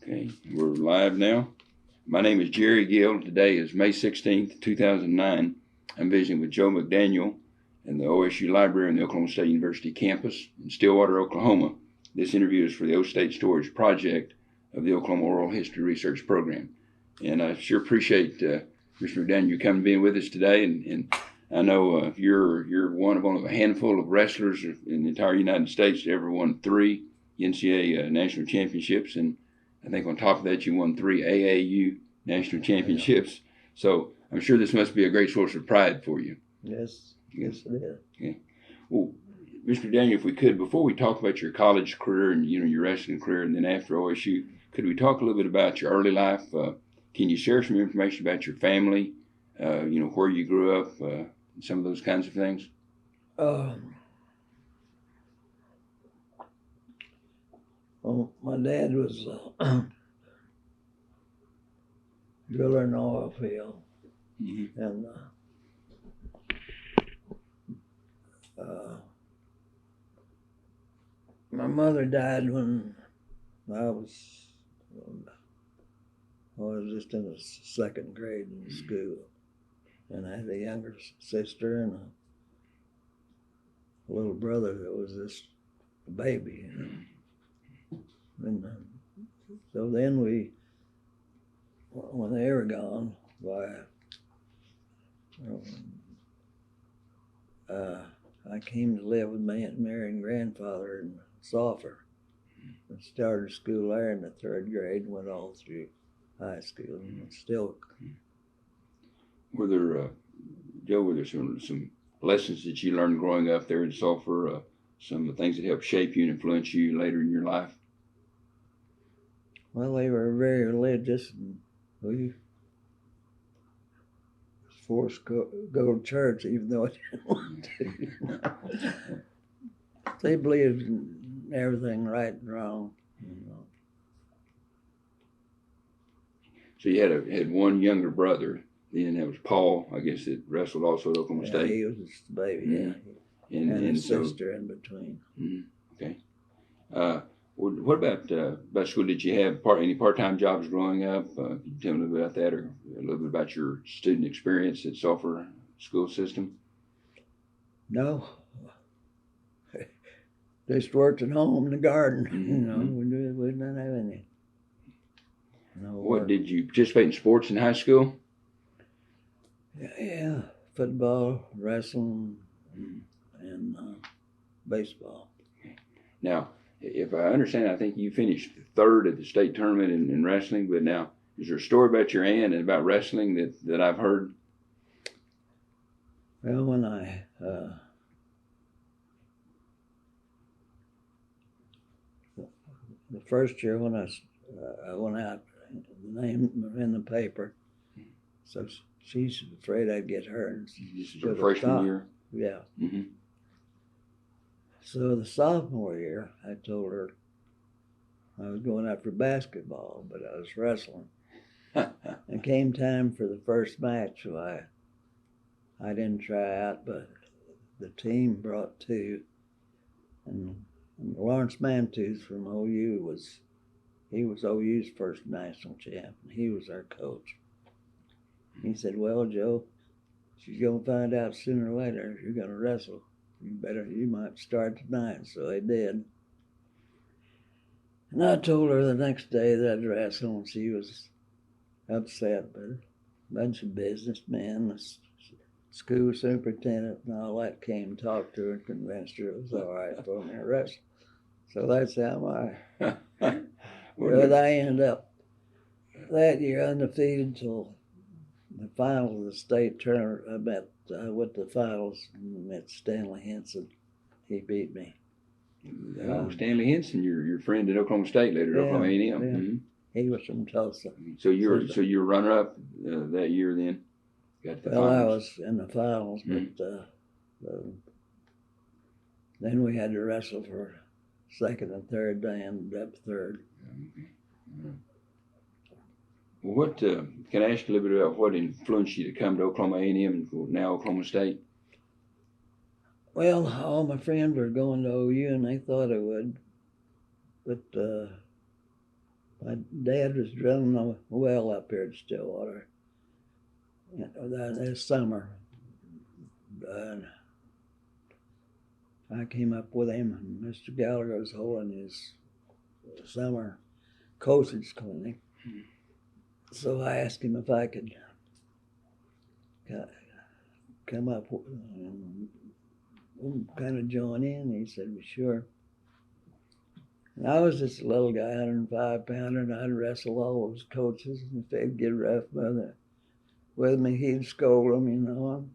Okay, we're live now. My name is Jerry Gill. Today is May 16th, 2009. I'm visiting with Joe McDaniel in the OSU Library on the Oklahoma State University campus in Stillwater, Oklahoma. This interview is for the O State Storage Project of the Oklahoma Oral History Research Program. And I sure appreciate Mr. McDaniel you coming being with us today. And I know you're one of only a handful of wrestlers in the entire United States to ever won 3 NCAA national championships, and I think on top of that, you won 3 AAU national championships. So I'm sure this must be a great source of pride for you. Yes, it is. Okay. Well, Mr. Daniel, if we could, before we talk about your college career and your wrestling career, and then after OSU, could we talk a little bit about your early life? Can you share some information about your family? Where you grew up, some of those kinds of things. Well, my dad was a driller in the oil field, and my mother died when I was just in the 2nd grade in school, and I had a younger sister and a little brother that was just a baby. And so then when they were gone, I came to live with my Aunt Mary and grandfather in Sulphur. I started school there in the 3rd grade and went all through high school and still. Were there, Joe, some lessons that you learned growing up there in Sulphur, some of the things that helped shape you and influence you later in your life? Well, they were very religious, and we was forced to go to church even though I didn't want to. They believed in everything right and wrong. So you had one younger brother, then that was Paul, I guess, that wrestled also at Oklahoma State. He was just a baby, and a sister in between. Okay. What about school? Did you have any part-time jobs growing up? Can you tell me a little bit about that, or a little bit about your student experience at Sulphur school system? No. Just worked at home in the garden. We didn't have any. What did you participate in sports in high school? Yeah, football, wrestling, and baseball. Now, if I understand, I think you finished 3rd at the state tournament in wrestling. But now, is there a story about your aunt and about wrestling that I've heard? Well, when the first year when I went out, the name in the paper, so she's afraid I'd get hurt. This is her freshman year? Yeah. So the sophomore year, I told her I was going out for basketball, but I was wrestling. It came time for the first match, so I didn't try out, but the team brought 2, and Lawrence Mantooth from OU was OU's first national champ, and he was our coach. He said, "Well, Joe, she's gonna find out sooner or later if you're gonna wrestle. You might start tonight." So I did. And I told her the next day that I'd wrestle, and she was upset, but a bunch of businessmen, the school superintendent and all that came and talked to her and convinced her it was all right for me to wrestle. So that's how I ended up that year undefeated till the final of the state tournament. I went to the finals and met Stanley Henson. He beat me. Stanley Henson, your friend at Oklahoma State later at Oklahoma A&M. Yeah. Mm-hmm. He was from Tulsa. So you're runner-up that year then? I was in the finals, but then we had to wrestle for 2nd and 3rd. I ended up 3rd. What can I ask you a little bit about what influenced you to come to Oklahoma A&M and now Oklahoma State? Well, all my friends were going to OU, and they thought I would. But My dad was drilling a well up here at Stillwater this summer. And I came up with him, and Mr. Gallagher was holding his summer coach's clinic. So I asked him if I could come up and kind of join in. He said, well, sure. And I was just a little guy, 105-pounder, and I'd wrestle all those coaches. And if they'd get rough with me, he'd scold them, you know.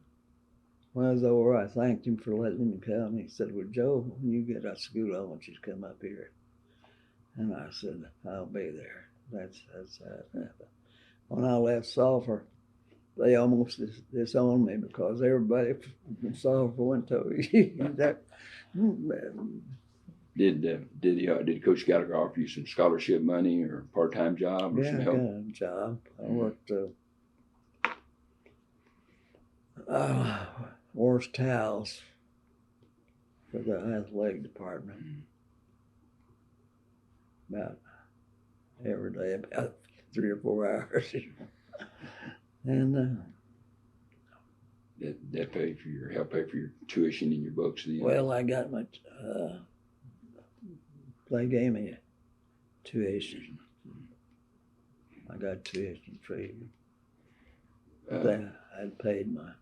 When I was over, I thanked him for letting me come. He said, well, Joe, when you get out of school, I want you to come up here. And I said, I'll be there. That's when I left Sulphur, they almost disowned me because everybody from Sulphur went to that. Did Coach Gallagher offer you some scholarship money or part-time job or some help? Yeah, I got a job. I worked Wars towels for the athletic department. About every day, about 3 or 4 hours. And that help pay for your tuition and your books then? Well, I got my they gave me tuition. I got tuition free. I'd paid my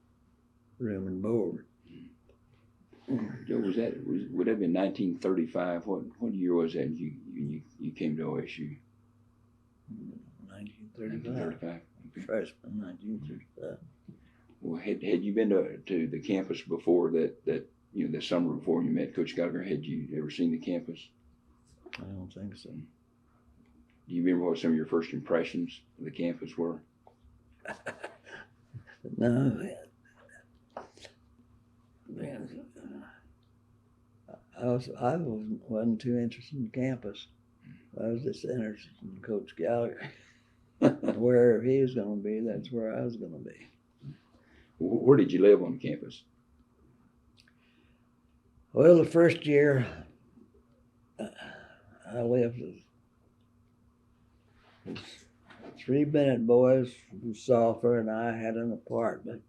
room and board. Joe, would that have been 1935? What year was that you came to OSU? 1935. Okay. Freshman, 1935. Well, had you been to the campus before that the summer before you met Coach Gallagher? Had you ever seen the campus? I don't think so. Do you remember what some of your first impressions of the campus were? No. Man, I wasn't too interested in campus. I was just interested in Coach Gallagher. Wherever he was going to be, that's where I was going to be. Where did you live on campus? Well, the first year I lived with 3 Bennett boys from Sulphur, and I had an apartment.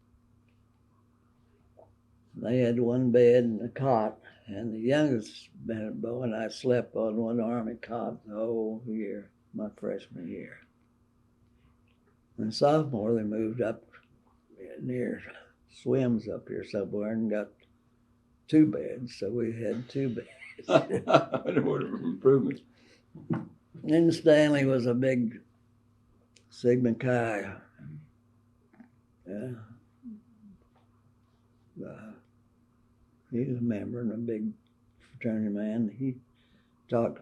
They had 1 bed and a cot, and the youngest Bennett boy and I slept on 1 army cot the whole year, my freshman year. In sophomore, they moved up near Swims up here somewhere and got 2 beds, so we had 2 beds. What an improvement. Then Stanley was a big Sigma Chi. He was a member and a big fraternity man. He talked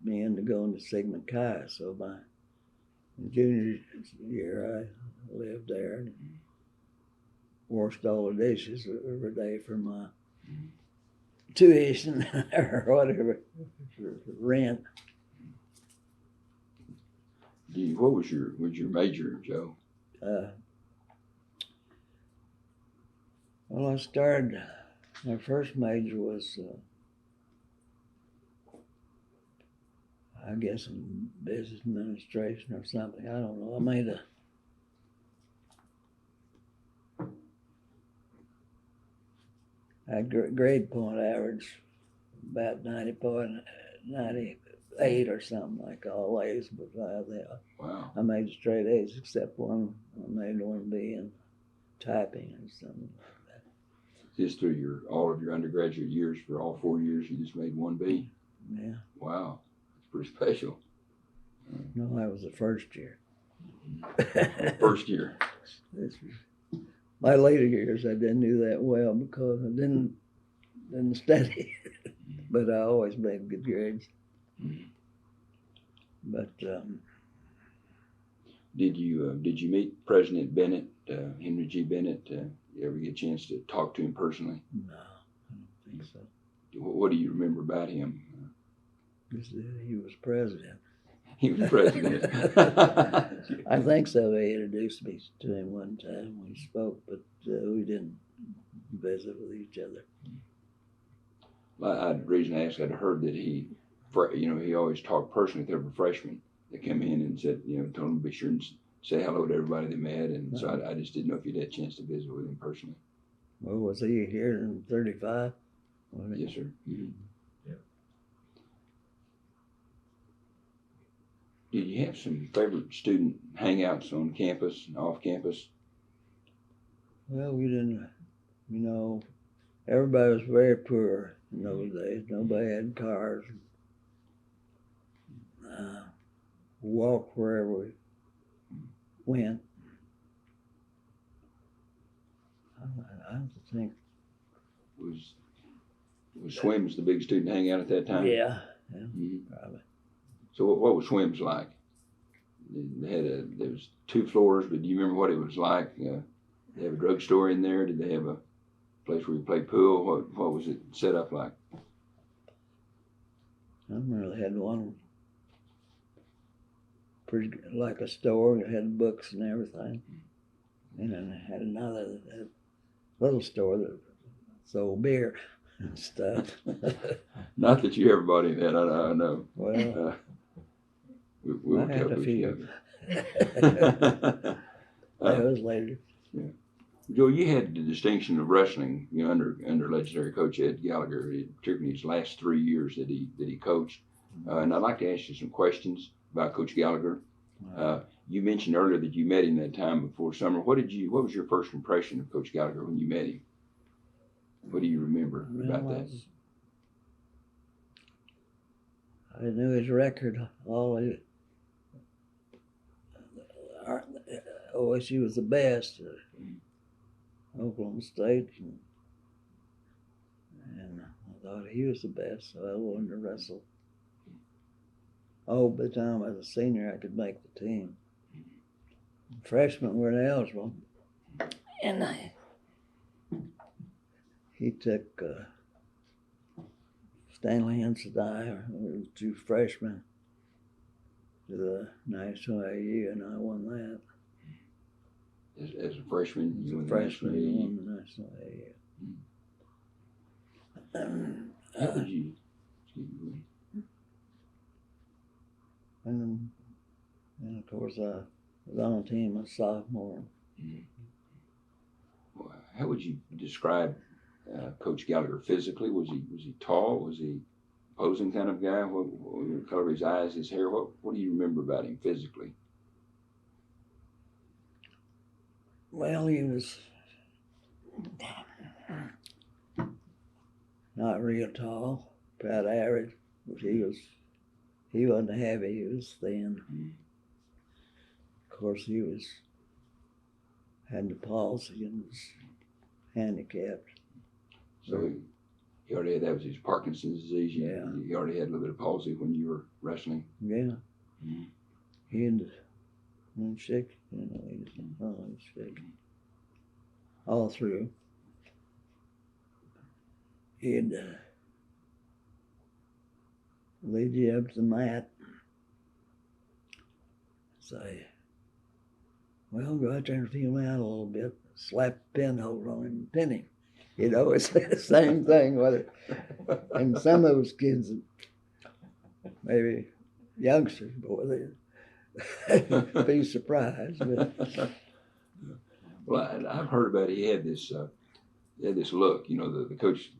me into going to Sigma Chi, so my junior year I lived there and washed all the dishes every day for my tuition or whatever, rent. What was your major, Joe? Well, I started, my first major was, I guess, in business administration or something. I don't know. I made a grade point average about 98 or something like all A's, but Wow. I made straight A's except one. I made 1B in typing and something like that. Just through all of your undergraduate years, for all 4 years, you just made 1B? Yeah. Wow. That's pretty special. No, that was the first year. First year. My later years, I didn't do that well because I didn't study, but I always made good grades. But did you meet President Bennett, Henry G. Bennett? You ever get a chance to talk to him personally? No, I don't think so. What do you remember about him? He was president. He was president. I think so. They introduced me to him one time when he spoke, but we didn't visit with each other. The reason I asked, I'd heard that he always talked personally with every freshman they come in and said, told them to be sure and say hello to everybody they met. And so I just didn't know if you'd had a chance to visit with him personally. Well, was he here in 35? Yes, sir. Mm-hmm. Yeah. Did you have some favorite student hangouts on campus and off campus? Well, we didn't, everybody was very poor in those days. Nobody had cars. Walked wherever we went. I don't think. Was Swims the big student hangout at that time? Yeah, Mm-hmm. probably. So what was Swims like? There was 2 floors, but do you remember what it was like? They have a drugstore in there. Did they have a place where you played pool? What was it set up like? I remember they had one pretty like a store. It had books and everything, and then they had another little store that sold beer and stuff. Not that you ever bought any of that. I know. Well, we I were had a tough few. together. That was later. Joe, you had the distinction of wrestling, under legendary coach Ed Gallagher, particularly his last 3 years that he coached. And I'd like to ask you some questions about Coach Gallagher. You mentioned earlier that you met him that time before summer. What was your first impression of Coach Gallagher when you met him? What do you remember about that? I knew his record. OSU was the best. Oklahoma State, and I thought he was the best, so I wanted to wrestle. Oh, by the time I was a senior, I could make the team. Freshmen weren't eligible, and he took Stanley and I, we were 2 freshmen, to the National AU, and I won that. As a freshman, you won the Freshman, national won the National AU. How would you? Excuse me. And of course, I was on a team as a sophomore. Well, how would you describe Coach Gallagher physically? Was he tall? Was he posing kind of guy? What the color of his eyes, his hair? What do you remember about him physically? Well, he was not real tall, about average, but he wasn't heavy, he was thin. Of course, he had the palsy and was handicapped. So he already had, that was his Parkinson's disease. Yeah. He already had a little bit of palsy when you were wrestling. Yeah. Mm-hmm. He had one sick, he was sick. All through. He'd lead you up to the mat. Say, well, go out there and feel me out a little bit. Slap a pinhole on him and pin him. He'd always say the same thing with it. And some of those kids, maybe youngsters, boy, they'd be surprised. But well, I've heard about it. He had this look, the Coach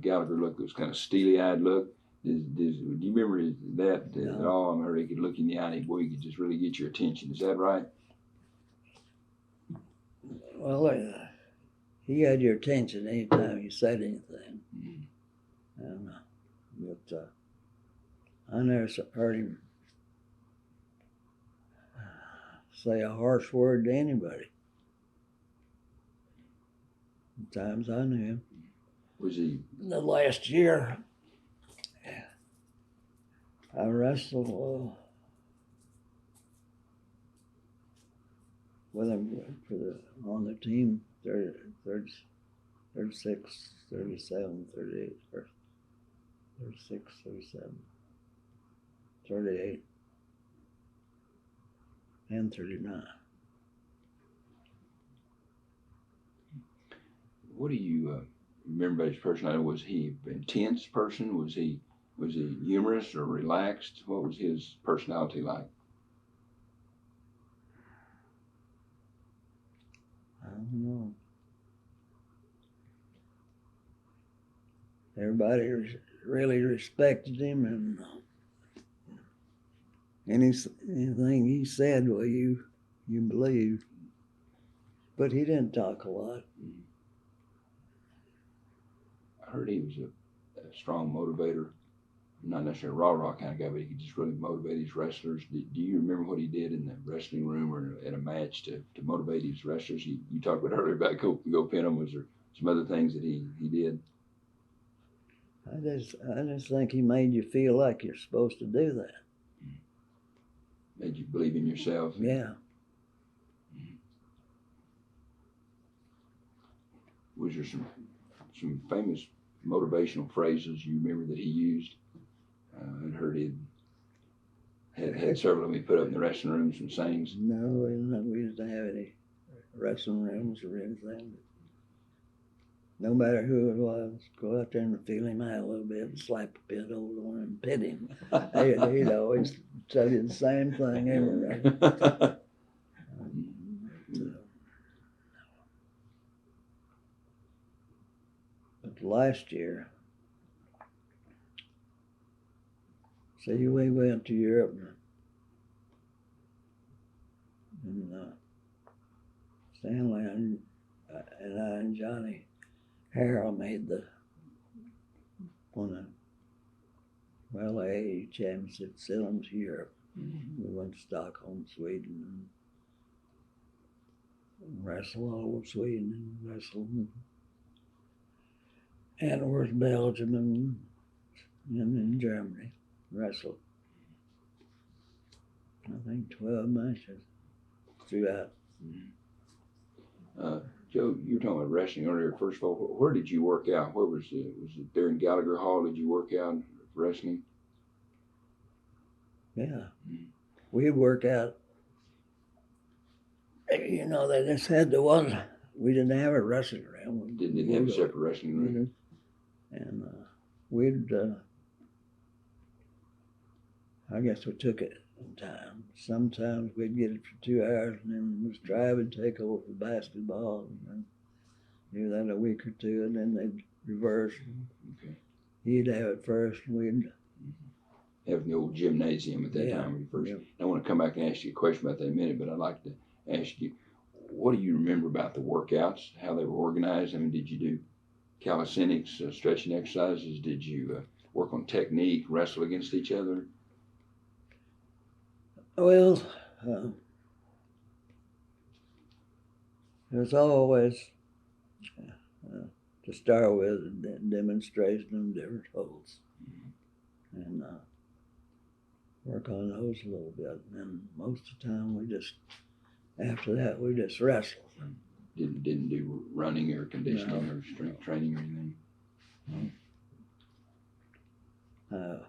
Gallagher look, this kind of steely-eyed look. Do you remember that at all? I remember he could look in the eye and boy, he could just really get your attention. Is that right? Well, he had your attention anytime you said anything. Mm-hmm. And, but I never heard him say a harsh word to anybody. Times I knew him. Was he? The last year, I wrestled with him on the team 36, 37, 38, 36, 37, 38, and 39. What do you remember about his personality? Was he an intense person? Was he humorous or relaxed? What was his personality like? don't know. Everybody really respected him, and anything he said, well, you believed. But he didn't talk a lot. I heard he was a strong motivator. Not necessarily a rah-rah kind of guy, but he could just really motivate his wrestlers. Do you remember what he did in the wrestling room or at a match to motivate his wrestlers? You talked about earlier about Go Penham. Was there some other things that he did? I just think he made you feel like you're supposed to do that. Made you believe in yourself. Yeah. Was there some famous motivational phrases you remember that he used? I'd heard he had several of them he put up in the wrestling rooms and sayings. No, we didn't have any wrestling rooms or anything. No matter who it was, go out there and feel him out a little bit and slap a bit over on him and pit him. He'd always tell you the same thing every day. But last year, see, we went to Europe and Stanley and I and Johnny Harrell made AA championship sent them to Europe. We went to Stockholm, Sweden, and wrestled all over Sweden and wrestled in Antwerp, Belgium, and in Germany. Wrestled, I think, 12 matches throughout. Joe, you were talking about wrestling earlier. First of all, where did you work out? Where was it? Was it there in Gallagher Hall? Did you work out wrestling? Yeah. We'd work out. You know, they just had the one. We didn't have a wrestling room. We didn't have a separate wrestling room. And we'd, I guess we took it in time. Sometimes we'd get it for 2 hours and then Miss Tribe would take over for basketball and then do that a week or two and then they'd reverse. Okay. He'd have it first and we'd have the old gymnasium at that time when you first. Yeah. I want to come back and ask you a question about that in a minute, but I'd like to ask you, what do you remember about the workouts, how they were organized? I mean, did you do calisthenics, stretching exercises? Did you work on technique, wrestle against each other? Well, it was always, to start with, a demonstration of different holds. And work on those a little bit. And most of the time after that, we just wrestled. Didn't do running or conditioning or strength training or anything?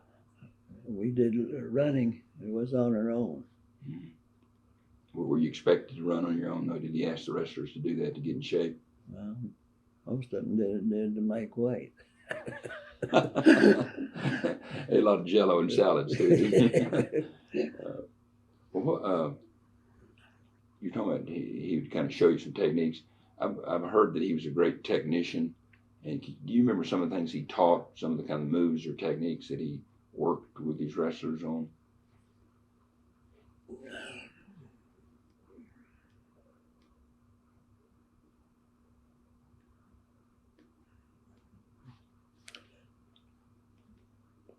We did running. It was on our own. Were you expected to run on your own, though? Did you ask the wrestlers to do that to get in shape? Well, most of them did to make weight. A lot of Jello and salads, too. You're talking about he would kind of show you some techniques. I've heard that he was a great technician. And do you remember some of the things he taught, some of the kind of moves or techniques that he worked with these wrestlers on?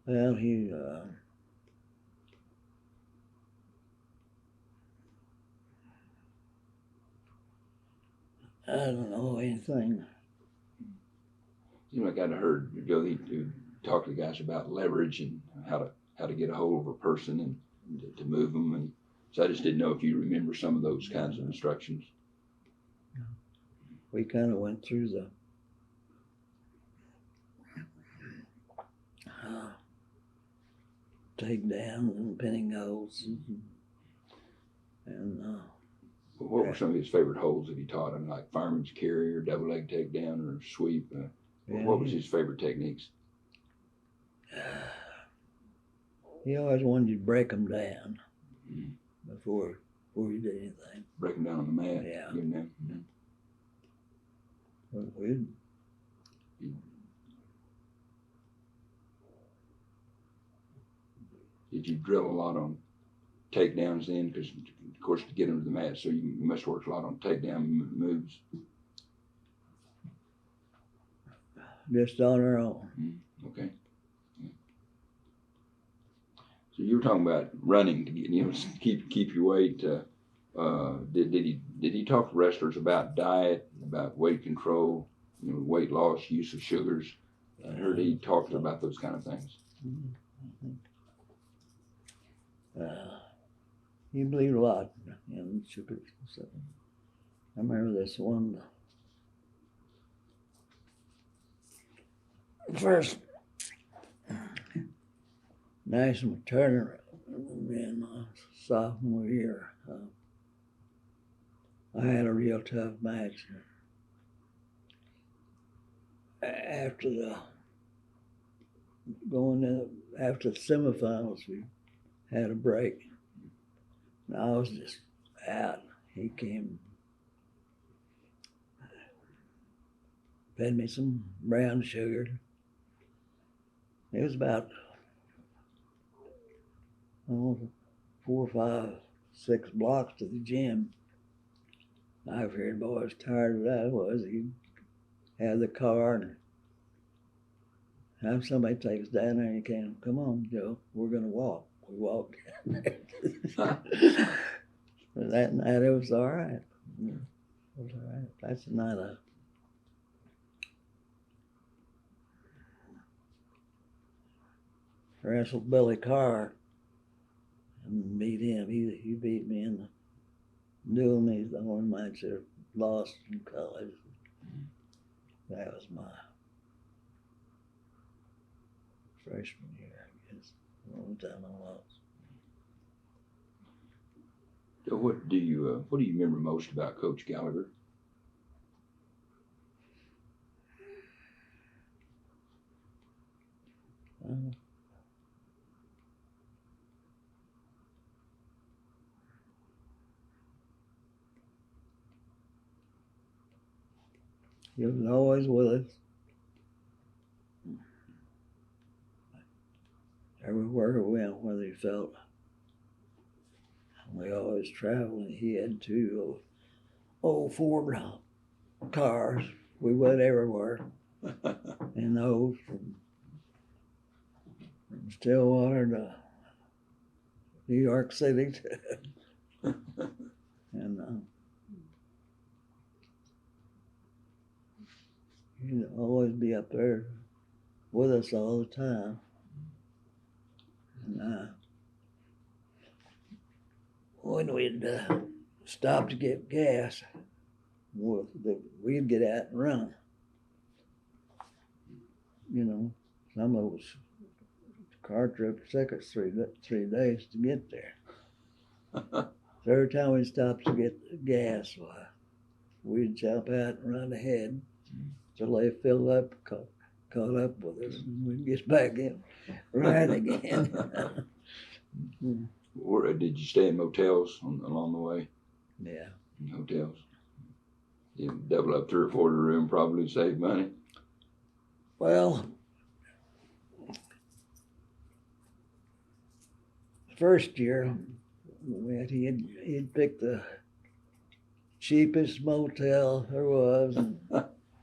Well, I don't know anything. You know, I kind of heard Joe he talk to the guys about leverage and how to get a hold of a person and to move them, and so I just didn't know if you remember some of those kinds of instructions. We kind of went through the takedowns and pinning holds, and what were some of his favorite holds that he taught? I mean, like fireman's carry or double leg takedown or sweep. What was his favorite techniques? He always wanted you to break them down before you did anything. Break them down on the mat. Yeah. Get them down. We Did you drill a lot on takedowns then? Because, of course, to get under the mat, so you must work a lot on takedown moves. just on our own. Okay. Yeah. So you were talking about running to get, keep your weight. Did he talk to wrestlers about diet, about weight control, weight loss, use of sugars? I heard he talked about those kind of things. He believed a lot in sugars. So I remember this one first national tournament in my sophomore year. I had a real tough match. After the semifinals, we had a break. And I was just out. He came, fed me some brown sugar. It was about 4, 5, 6 blocks to the gym. I figured, boy, as tired as I was, he'd have the car and have somebody take us down there and he came, come on, Joe, we're going to walk. We walked down there. But that night it was all right. It was all right. That's the night I wrestled Billy Carr and beat him. He beat me in the duel. He's the only match that lost in college. That was my freshman year, I guess. The only time I lost. So what do you remember most about Coach Gallagher? He was always with us. Everywhere we went, whether he felt. We always traveled, and he had 2 old Ford cars. We went everywhere. And those from Stillwater to New York City. And he'd always be up there with us all the time. And when we'd stop to get gas, we'd get out and run. Some of us car trip took us 3 days to get there. So every time we stopped to get gas, we'd jump out and run ahead till they filled up, caught up with us, and we'd get back in, ride again. Or did you stay in motels along the way? Yeah. In hotels. You double up 3 or 4 to a room, probably save money. Well, first year, he'd pick the cheapest motel there was and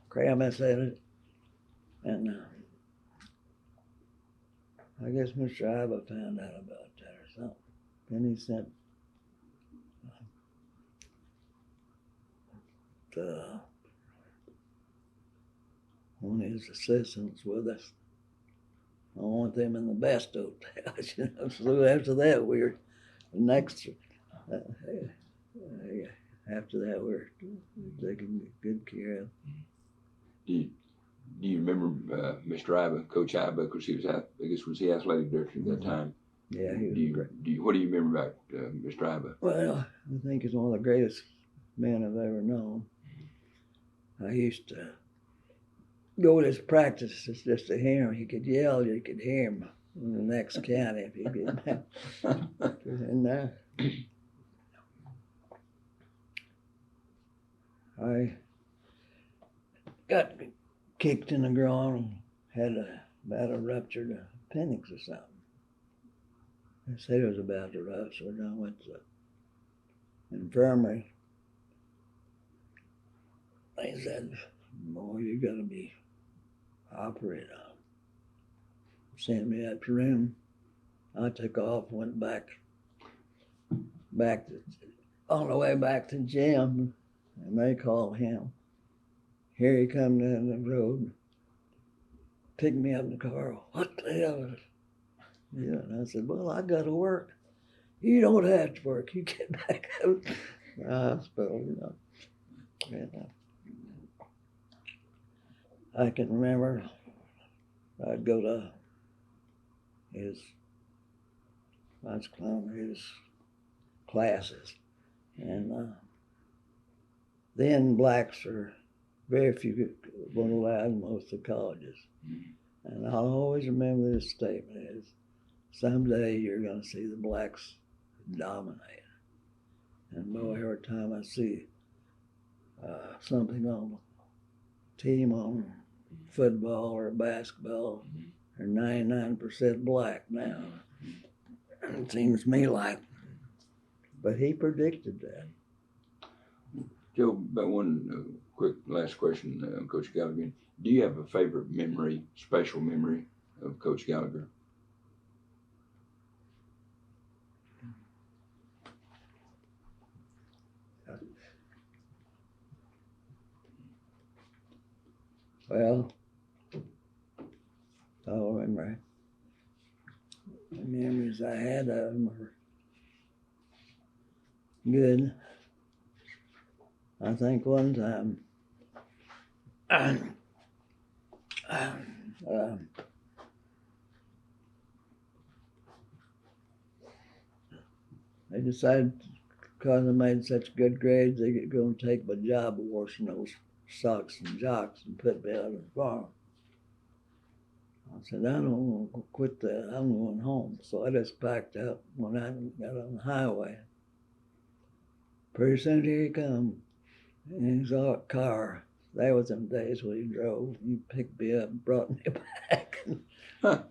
cram us in it. And I guess Mr. Iba found out about that or something. Then he sent one of his assistants with us. I want them in the best hotels, So after that, we were after that, we were taking good care of. Do you remember Mr. Iba, Coach Iba, because was he athletic director at that time? Yeah, he was great. What do you remember about Mr. Iba? Well, I think he's one of the greatest men I've ever known. I used to go to his practices just to hear him. He could yell, you could hear him in the next county if he could. And I got kicked in the groin and had about a ruptured appendix or something. They said it was about to rupture, so I went to the infirmary. They said, boy, you got to be operated on. Sent me up to room. I took off, went back on the way back to the gym, and they called him. Here he come down the road, picked me up in the car. What the hell is it? Yeah, and I said, well, I got to work. You don't have to work. You get back out the hospital, you know. And, I can remember I'd go to his classes, and then blacks are very few weren't allowed in most of the colleges. And I'll always remember this statement is, someday you're going to see the blacks dominate. And boy, every time I see something on a team on football or basketball, they're 99% black now. It seems to me like, but he predicted that. Joe, about one quick last question, Coach Gallagher. Do you have a favorite memory, special memory of Coach Gallagher? Well, I remember the memories I had of him were good. I think one time they decided because I made such good grades, they were going to take my job of washing those socks and jocks and put me out on the farm. I said, I don't want to quit that. I'm going home. So I just packed up when I got on the highway. Pretty soon here he come in his car. That was them days when he drove. He picked me up and brought me back. Huh.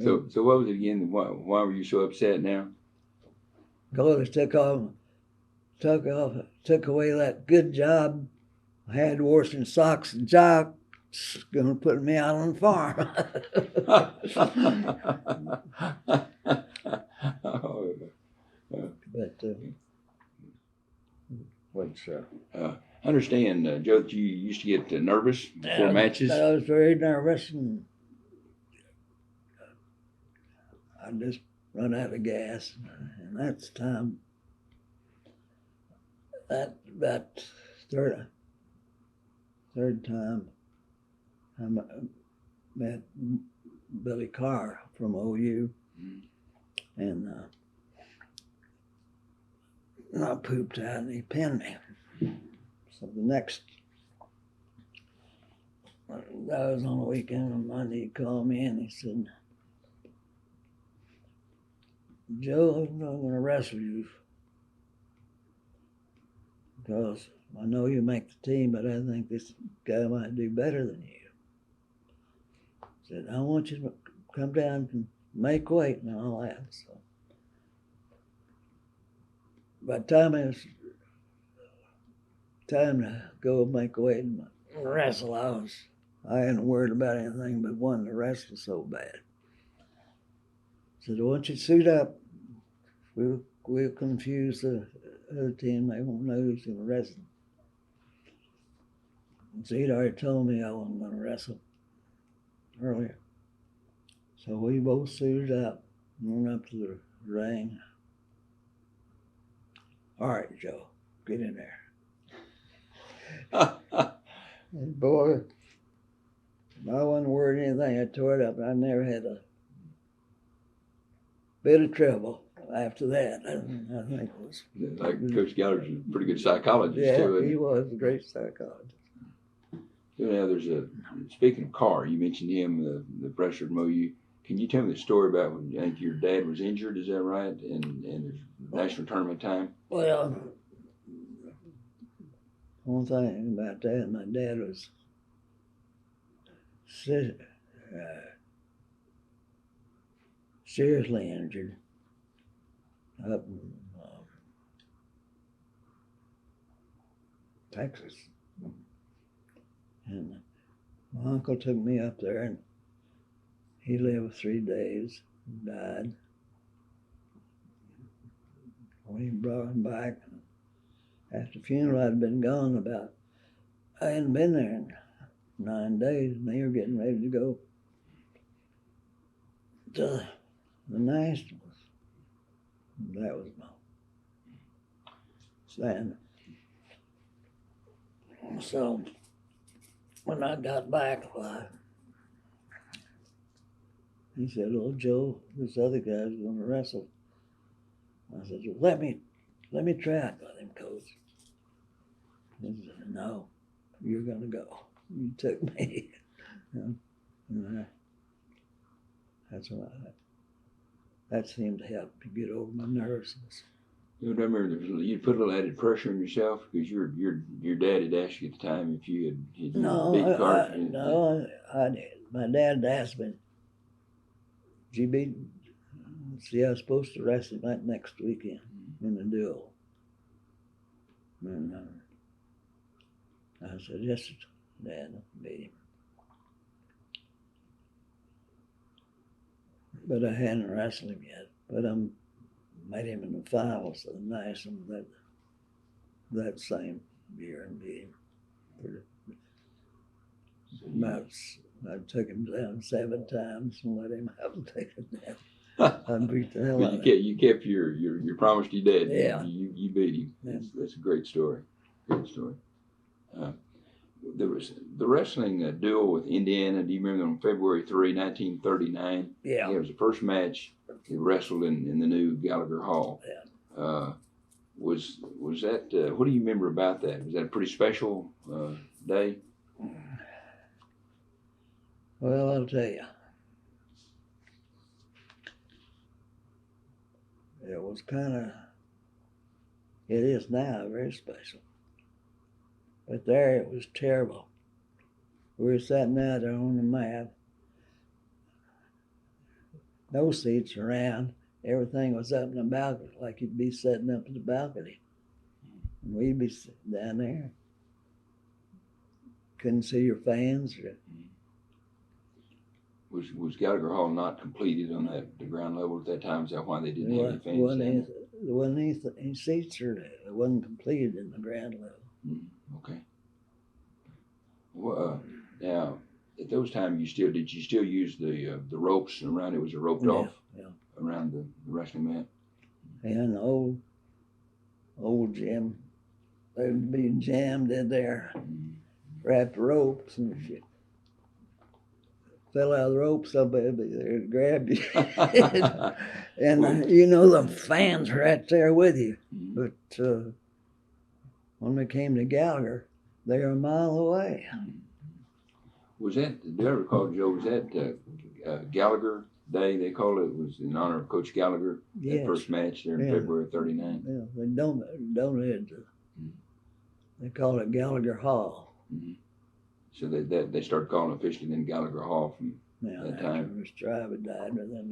So what was it again? Why were you so upset now? Because took away that good job I had washing socks and jocks. Going to put me out on the farm. But I understand, Joe, that you used to get nervous before matches. I was very nervous, and I just run out of gas, and that's the time. That third time I met Billy Carr from OU, and I pooped out and he pinned me. So the next, that was on the weekend, on Monday, he called me and he said, Joe, I'm not going to wrestle you because I know you make the team, but I think this guy might do better than you. He said, I want you to come down and make weight and all that. So by the time it was time to go make weight and wrestle, I hadn't worried about anything but wanting to wrestle so bad. I said, I want you to suit up. We'll confuse the other team. They won't know who's going to wrestle. So he'd already told me I wasn't going to wrestle earlier. So we both suited up and went up to the ring. All right, Joe, get in there. And boy, I wasn't worried anything. I tore it up. I never had a bit of trouble after that. I think it was. Like Coach Gallagher's a pretty good psychologist, yeah, too. He was a great psychologist. Now, speaking of Carr, you mentioned him, the freshman from OU. Can you tell me the story about when I think your dad was injured, is that right? And the national tournament time? Well, one thing about that, my dad was seriously injured up in Texas. And my uncle took me up there, and he lived 3 days and died. We brought him back. After the funeral, I'd been gone I hadn't been there in 9 days, and they were getting ready to go to the Nationals. That was my stand. So when I got back, he said, "Oh, Joe, this other guy's going to wrestle." I said, "Well, let me try it with him, Coach." He said, "No, you're going to go. You took me." That seemed to help to get over my nervousness. You know, I remember you put a little added pressure on yourself because your dad had asked you at the time if you had beat Carr. No, I did. My dad asked me, "Did you beat?" See, I was supposed to wrestle that next weekend in the duel. And I said, "Yes, Dad, I beat him." But I hadn't wrestled him yet. But I made him in the finals of the National that same year and beat him. I took him down 7 times and let him have to take it down. I beat the hell out of him. You kept your promise to your dad. Yeah. You beat him. Yeah. That's a great story. Great story. There was the wrestling duel with Indiana. Do you remember on February 3, 1939? Yeah. It was the first match he wrestled in the new Gallagher Hall. Yeah. Was that, what do you remember about that? Was that a pretty special day? Well, I'll tell you. It was it is now very special. But there it was terrible. We were sitting out there on the mat. No seats around. Everything was up in the balcony, like you'd be sitting up in the balcony. And we'd be sitting down there. Couldn't see your fans. Was Gallagher Hall not completed on the ground level at that time? Is that why they didn't have any fans? There wasn't any seats, or it wasn't completed in the ground level. Okay. Well, now at those times, did you still use the ropes around? It was roped off around the wrestling mat. And the old gym, they'd be jammed in there, wrapped ropes, and if you fell out of the ropes, somebody would be there to grab you. and the fans were right there with you. But when we came to Gallagher, they were a mile away. Was that, do I recall, Joe, was that Gallagher Day, they call it, was in honor of Coach Gallagher? Yes. That first match there in February 39? Yeah, they donated they call it Gallagher Hall. Mm-hmm. So they started calling it officially then Gallagher Hall from that time. After Mr. Ivy died, but then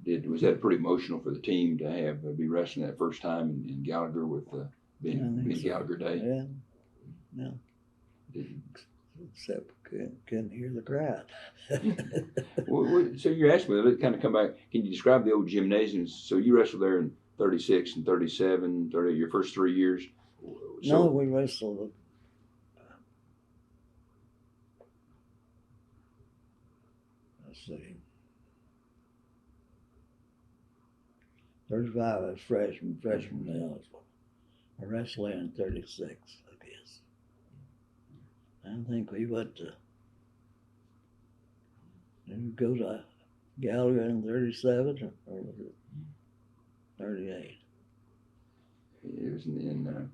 they... Was that pretty emotional for the team to be wrestling that first time in Gallagher with being Gallagher Day? Yeah. Except couldn't hear the crowd. So you're asking me, let's kind of come back. Can you describe the old gymnasiums? So you wrestled there in 36 and 37, your first 3 years? No, we wrestled. Let's see. 35, I was freshman eligible. I wrestled in 36, I guess. I think we went to go to Gallagher in 37, or was it 38? It was in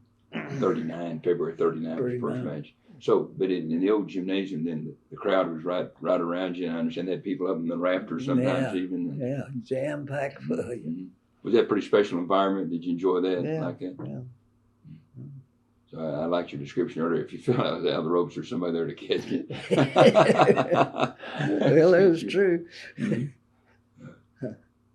39, February 39 was the first match. So, but in the old gymnasium, then the crowd was right around you. And I understand they had people up in the rafters sometimes even. Yeah, jam-packed full. Was that a pretty special environment? Did you enjoy that? Yeah, like that? yeah. So I liked your description earlier. If you fell out of the ropes, there's somebody there to catch you. Well, it was true.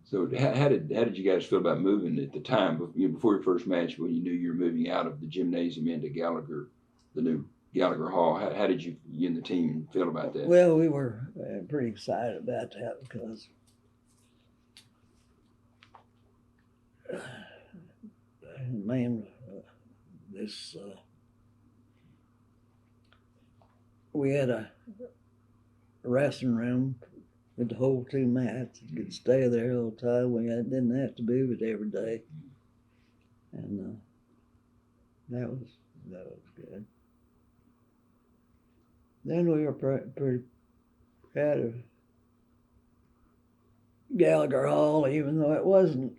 So how did you guys feel about moving at the time, before your first match, when you knew you were moving out of the gymnasium into Gallagher, the new Gallagher Hall? How did you and the team feel about that? Well, we were pretty excited about that because man, we had a wrestling room with the whole 2 mats. You could stay there all the time. We didn't have to move it every day, and that was good. Then we were pretty proud of Gallagher Hall, even though it wasn't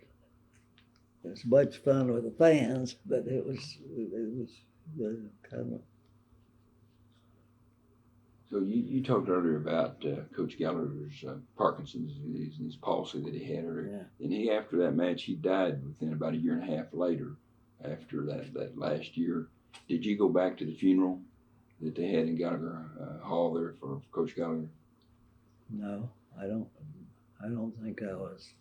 as much fun with the fans, but it was kind of. So you talked earlier about Coach Gallagher's Parkinson's disease and his palsy that he had earlier. Yeah. And after that match, he died within about a year and a half later. After that last year, did you go back to the funeral that they had in Gallagher Hall there for Coach Gallagher? No, I don't think I was.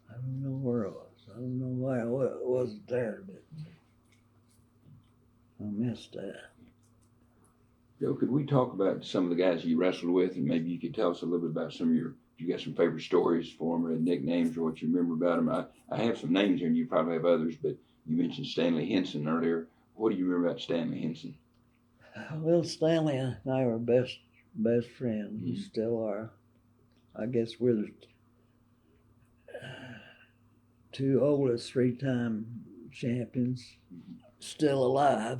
I don't know where I was. I don't know why I wasn't there, but I missed that. Joe, could we talk about some of the guys you wrestled with, and maybe you could tell us a little bit about some of if you got some favorite stories for them, or nicknames, or what you remember about them? I have some names here, and you probably have others, but you mentioned Stanley Henson earlier. What do you remember about Stanley Henson? Well, Stanley and I were best friends. We still are. I guess we're the 2 oldest 3-time champions still alive.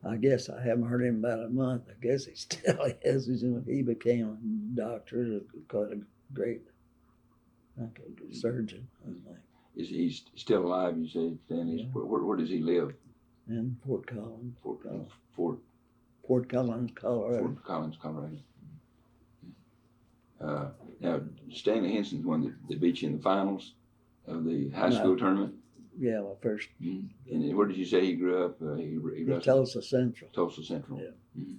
I guess I haven't heard him about a month. I guess he still is. He became a doctor, quite a great surgeon, I think. Is he still alive, you say, Stanley? Yeah. Where does he live? In Fort Collins. Fort Collins, Colorado. Fort Collins, Colorado. Now, Stanley Henson's one that beat you in the finals of the high school tournament? Yeah, my first. Mm-hmm. And where did you say he grew up? He Tulsa Central. Tulsa Central. Yeah. Mm-hmm.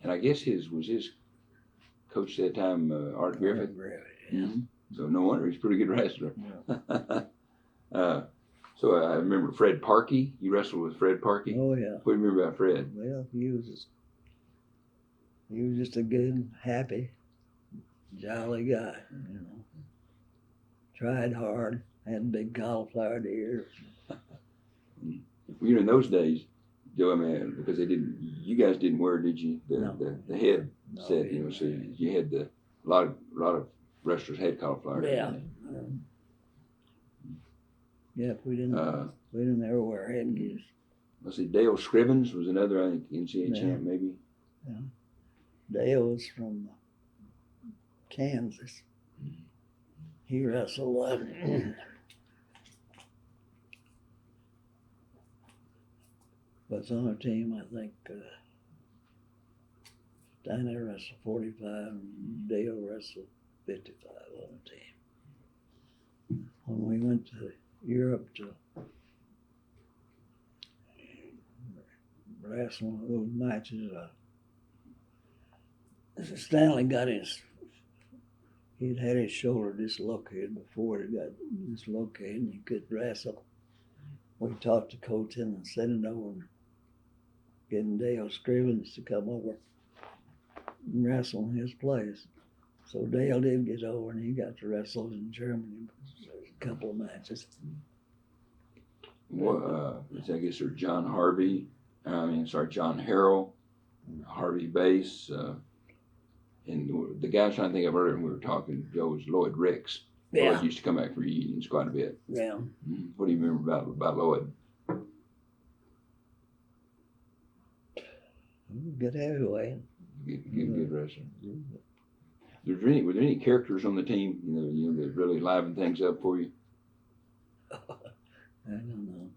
And I guess his coach that time, Art Griffith? Art Griffith, yeah. Mm-hmm. So no wonder he's a pretty good wrestler. Yeah. So I remember Fred Parkey. You wrestled with Fred Parkey? Oh, yeah. What do you remember about Fred? Well, he was just a good, happy, jolly guy, you know. Tried hard, had big cauliflower ears. Well, in those days, Joe, I mean, because you guys didn't wear, did you? The head set, so you had a lot of wrestlers had cauliflower. Yeah. Yeah, we didn't ever wear headgear. Let's see, Dale Scrivens was another, I think, NCAA champ, maybe. Yeah. Dale was from Kansas. He wrestled was on a team, I think. Stanley wrestled 45 and Dale wrestled 55 on a team. When we went to Europe to wrestle one of those matches, Stanley he'd had his shoulder dislocated before it got dislocated and he couldn't wrestle. We talked to coach and sent it over and getting Dale Scrivens to come over and wrestle in his place. So Dale did get over and he got to wrestle in Germany a couple of matches. Well, I guess there's John Harrell, Harvey Bass, and the guy I was trying to think of earlier when we were talking, Joe, was Lloyd Ricks. Yeah. Lloyd used to come back for reunions quite a bit. Yeah. What do you remember about Lloyd? Good heavyweight. Good wrestler. Were there any characters on the team, that really livened things up for you? I don't know.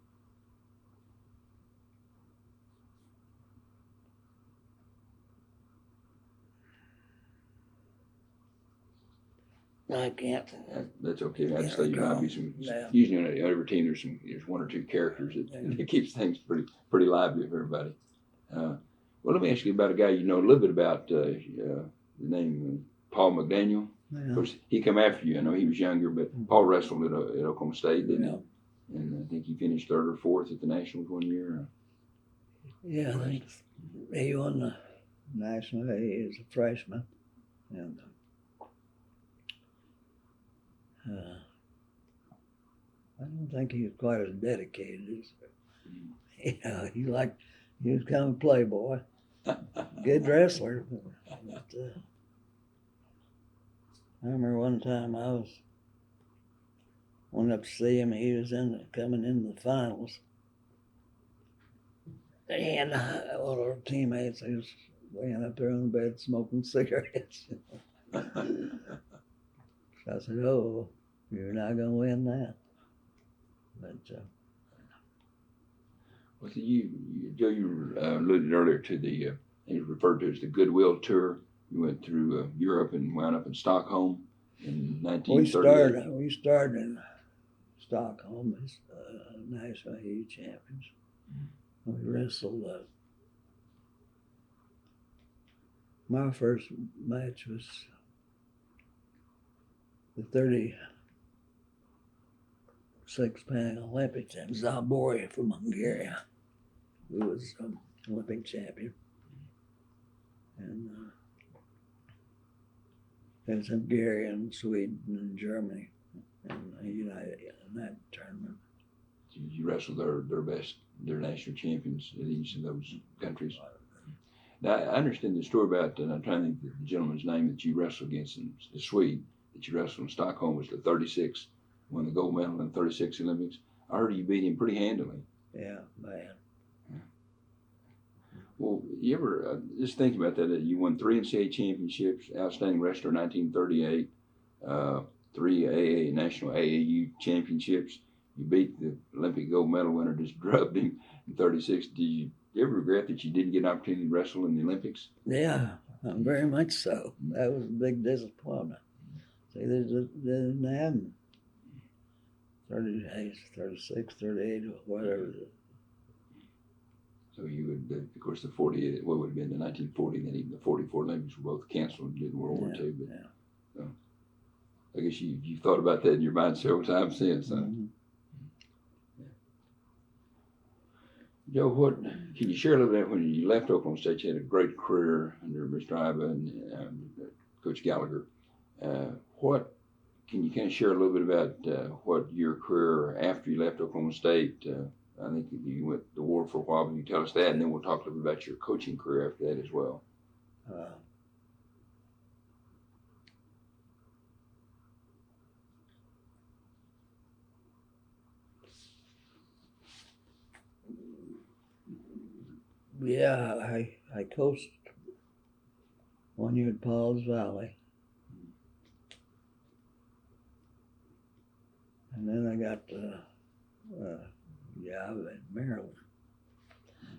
I can't. That's okay. I just thought you might be some. Yeah. Usually on every team, there's one or two characters that keeps things pretty lively for everybody. Well, let me ask you about a guy you know a little bit about. The name Paul McDaniel. Yeah. Of course, he come after you. I know he was younger, but Paul wrestled at Oklahoma State, didn't Yeah. he? And I think he finished 3rd or 4th at the Nationals one year. Yeah, I think he won the national A as a freshman, and I don't think he was quite as dedicated as he was kind of a playboy, good wrestler. But, I remember one time went up to see him. He was coming into the finals, and one of our teammates, he was laying up there on the bed smoking cigarettes. So I said, "Oh, you're not going to win that." But well, so Joe, you alluded earlier to the it was referred to as the Goodwill Tour. You went through Europe and wound up in Stockholm in 1938. we started in Stockholm as national AE champions. We wrestled. My first match was the 36-pound Olympic champion, Zabori from Hungary, who was Olympic champion. And it was Hungarian, Sweden, and Germany, and United in that tournament. You wrestled their national champions in each of those countries. Now, I understand the story about, and I'm trying to think of the gentleman's name that you wrestled against, the Swede that you wrestled in Stockholm was the 36, won the gold medal in the 36 Olympics. I heard you beat him pretty handily. Yeah, man. Well, you ever, just think about that you won 3 NCAA championships, outstanding wrestler in 1938, 3 AA, national AAU championships. You beat the Olympic gold medal winner, just drubbed him in 36. Do you ever regret that you didn't get an opportunity to wrestle in the Olympics? Yeah, very much so. That was a big disappointment. See, they didn't have 36, 38, or whatever. So you would, of course, the 40, what would have been the 1940, then even the 44 Olympics were both canceled during World War II. But, so, I guess you've thought about that in your mind several times since. Mm-hmm. Joe, what can you share a little bit? When you left Oklahoma State, you had a great career under Mr. Iba and Coach Gallagher. What can you kind of share a little bit about what your career after you left Oklahoma State? I think you went to war for a while, but you tell us that, and then we'll talk a little bit about your coaching career after that as well. Yeah, I coached 1 year at Paul's Valley. And then I got a job at Maryland.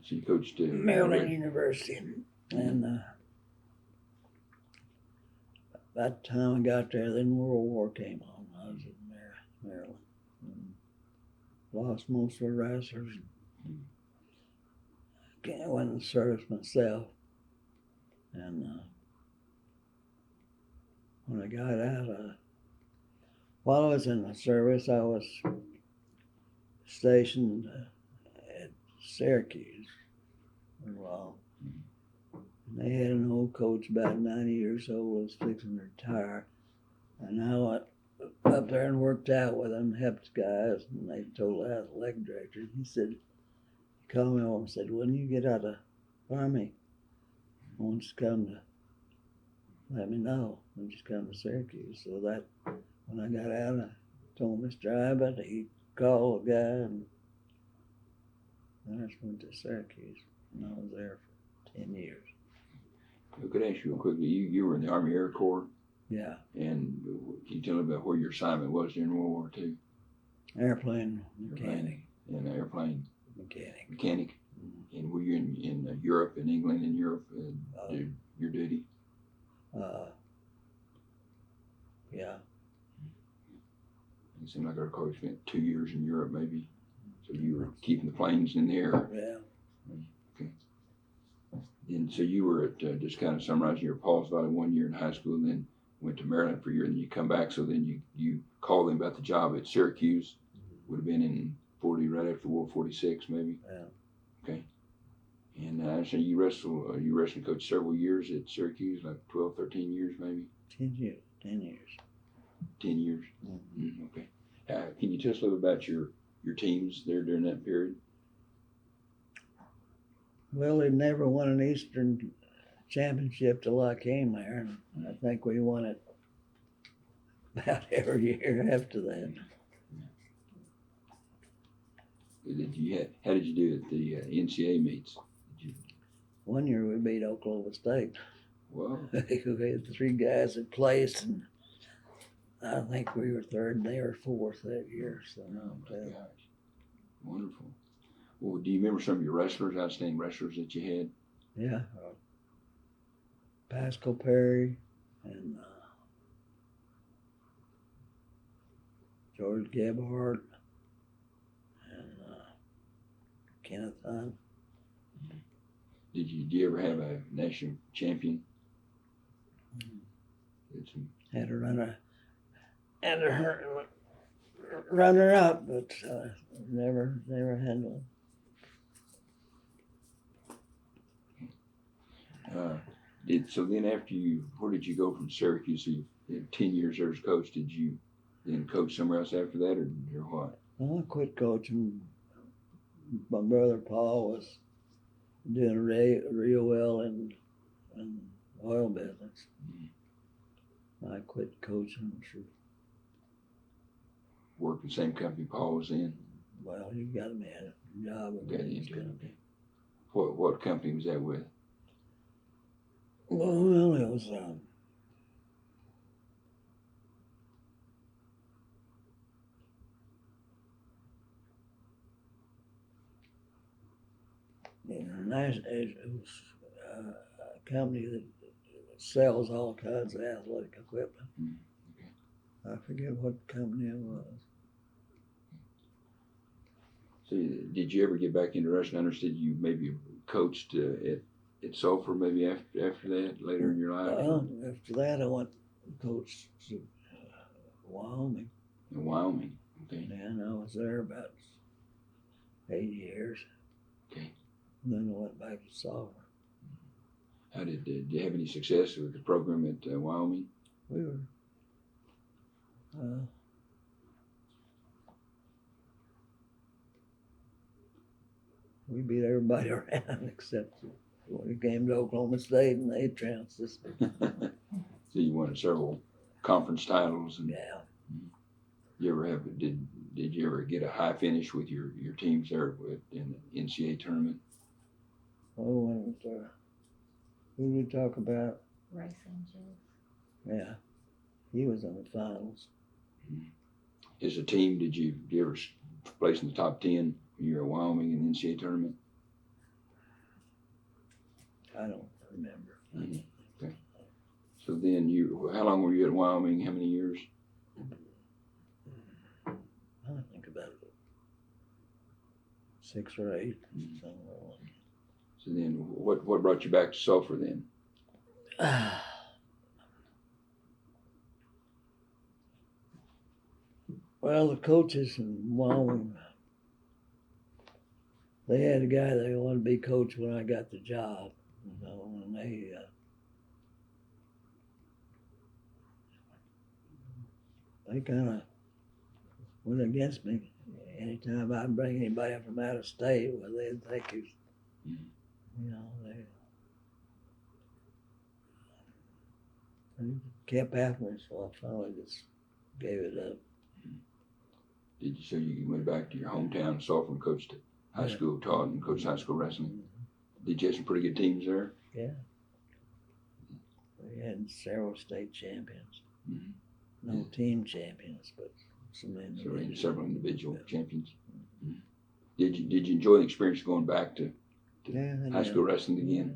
So you coached Maryland University. And by the time I got there, then World War came on. I was at Maryland. And lost most of the wrestlers. I went in service myself. And when I got out, while I was in the service, I was stationed at Syracuse for a while. And they had an old coach about 90 years old, was fixing to retire. And I went up there and worked out with him, helped guys, and they told the athletic director. He said, he called me over and said, when you get out of the Army, I want you to come to let me know. I just come to Syracuse. So that when I got out, I told Mr. Iba, he called a guy, and then I just went to Syracuse, and I was there for 10 years. I could ask you real quickly, you were in the Army Air Corps? Yeah. And can you tell me about where your assignment was during World War II? Airplane mechanic. And airplane mechanic. Mm-hmm. And were you in Europe, in England, in Europe, your duty? Yeah. It seemed like our coach spent 2 years in Europe, maybe. So you were keeping the planes in the air. Yeah. Okay. And so you were at, just kind of summarizing, you were at Paul's Valley 1 year in high school, and then went to Maryland for a year, and then you come back. So then you called them about the job at Syracuse. Would have been in 40, right after World 46, maybe. Yeah. Okay. And I understand you wrestling coach several years at Syracuse, like 12, 13 years, maybe. 10 years. 10 years. 10 years. Mm-hmm. Okay. Can you tell us a little about your teams there during that period? Well, they'd never won an Eastern championship till I came there, and I think we won it about every year after that. How did you do at the NCAA meets? One year we beat Oklahoma State. Well, We had 3 guys that placed, and I think we were 3rd and they were 4th that year. So, oh my gosh, wonderful. Well, do you remember some of your outstanding wrestlers that you had? Yeah, Pascal Perry and George Gebhardt and Kenneth Hunt. Did you ever have a national champion? Had a runner up, but never had one. So then after where did you go from Syracuse? So you had 10 years there as coach. Did you then coach somewhere else after that, or what? Well, I quit coaching. My brother Paul was doing real well in oil business. I quit coaching. Worked in the same company Paul was in? Well, you got him at a job. Okay. What company was that with? Well, it was it was a company that sells all kinds of athletic equipment. Okay. I forget what company it was. So did you ever get back into wrestling? I understood you maybe coached at Sulphur maybe after that, later in your life? Well, after that I went and coached to Wyoming. In Wyoming, okay. And I was there about 8 years. Okay. And then I went back to Sulphur. How did you have any success with the program at Wyoming? We were we beat everybody around except when it came to Oklahoma State, and they trounced us. So you won several conference titles, and Yeah. you ever did you ever get a high finish with your teams there in the NCAA tournament? Oh, when it was, who did we talk about? Rice and Gill. Yeah, he was in the finals. As a team, did you ever place in the top 10 when you were at Wyoming in the NCAA tournament? I don't remember. Okay. So then how long were you at Wyoming? How many years? I think about 6 or 8, somewhere along. So then what brought you back to Sulphur then? Well, the coaches in Wyoming, they had a guy they wanted to be coach when I got the job, and they kind of went against me. Anytime I bring anybody up from out of state, well, they'd think he's, they kept after me, so I finally just gave it up. So you went back to your hometown, Sulphur, and coached high school, taught and coached high school wrestling? Did you have some pretty good teams there? Yeah. We had several state champions. No team champions, but some individual. So several individual champions. Did you enjoy the experience going back to high school wrestling again?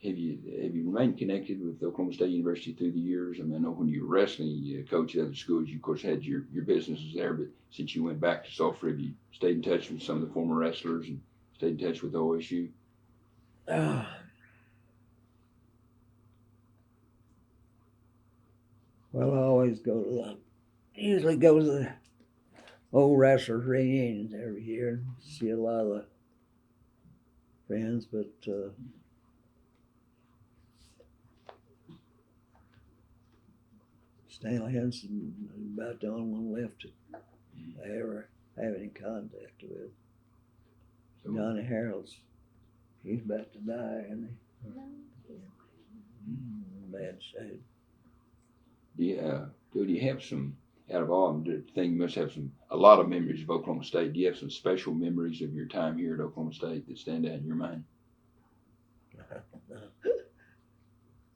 Have you remained connected with Oklahoma State University through the years? I mean, I know when you were wrestling, you coached at other schools, you of course had your businesses there, but since you went back to Sulphur, have you stayed in touch with some of the former wrestlers and stayed in touch with OSU? Well, I usually go to the old wrestlers reunions every year and see a lot of the friends, but Stanley Henson is about the only one left that I ever have any contact with. So, Johnny Harold's, he's about to die, and No, he's bad shape. do you have some, out of all of them, I think you must have a lot of memories of Oklahoma State. Do you have some special memories of your time here at Oklahoma State that stand out in your mind?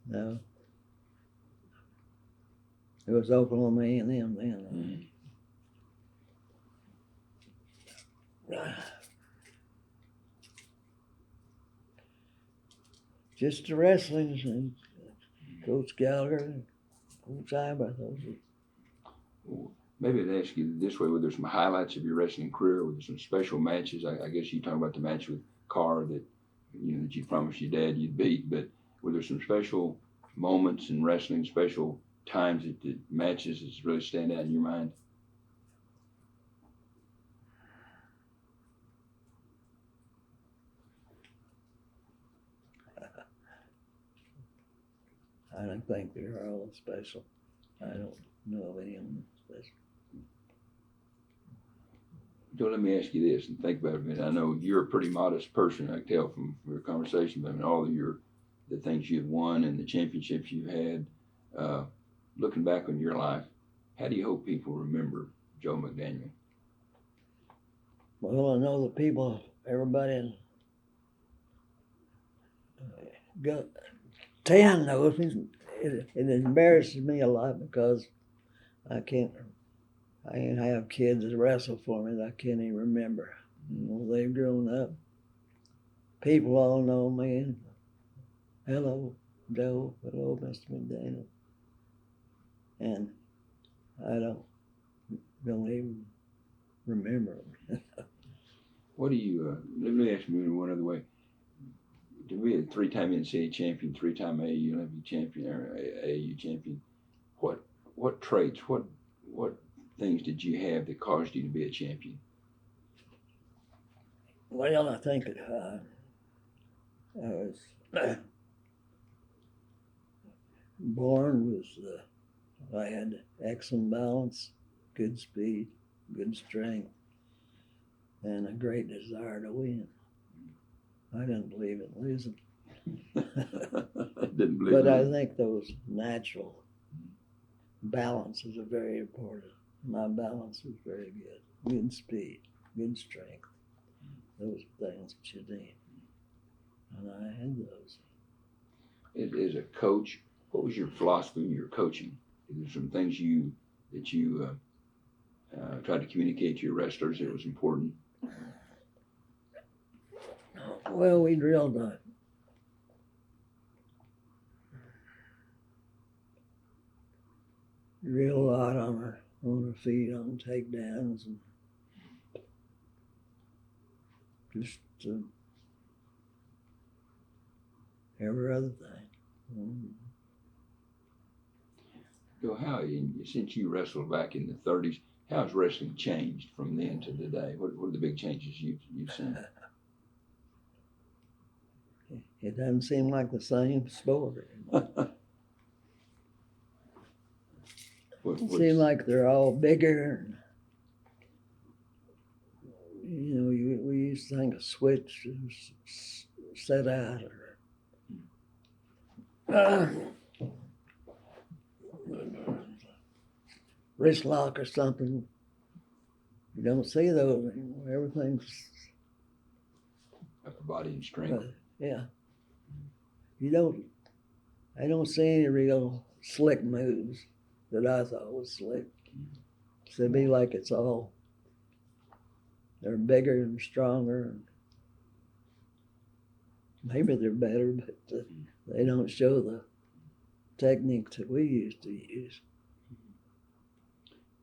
No. It was Oklahoma A&M then. Just the wrestling and Coach Gallagher and Coach Iber. Well, maybe I'd ask you this way: were there some highlights of your wrestling career? Were there some special matches? I guess you talk about the match with Carr that that you promised your dad you'd beat, but were there some special moments in wrestling, special times at the matches that really stand out in your mind? I don't think they're all special. I don't know of any of them special. Joe, let me ask you this and think about it a minute. I know you're a pretty modest person, I can tell from your conversation, but I mean, all of the things you've won and the championships you've had, looking back on your life, how do you hope people remember Joe McDaniel? Well, I know the people, everybody got 10 knows me. It embarrasses me a lot because I ain't have kids that wrestle for me that I can't even remember. They've grown up. People all know me. And hello, Joe. Hello, Mr. McDaniel. And I don't even remember them. What do you, let me ask you one other way. To be a 3-time NCAA champion, 3-time AAU champion, or AAU champion, what traits, what things did you have that caused you to be a champion? Well, I think I was born with, I had excellent balance, good speed, good strength, and a great desire to win. I didn't believe in losing. Didn't believe But in I it. think those natural balances are very important. My balance was very good. Good speed, good strength. Those things that you need. And I had those. As a coach, what was your philosophy in your coaching? Is there some things that you tried to communicate to your wrestlers that was important? Well, we drilled a lot on our feet, on takedowns, and just every other thing. So since you wrestled back in the 30s, how has wrestling changed from then to today? What are the big changes you've seen? It doesn't seem like the same sport. It seems like they're all bigger. We used to think a switch was set out or wrist lock or something. You don't see those anymore. Everything's upper body and strength. Yeah. I don't see any real slick moves that I thought was slick. So it'd be like they're bigger and stronger. And maybe they're better, but they don't show the techniques that we used to use.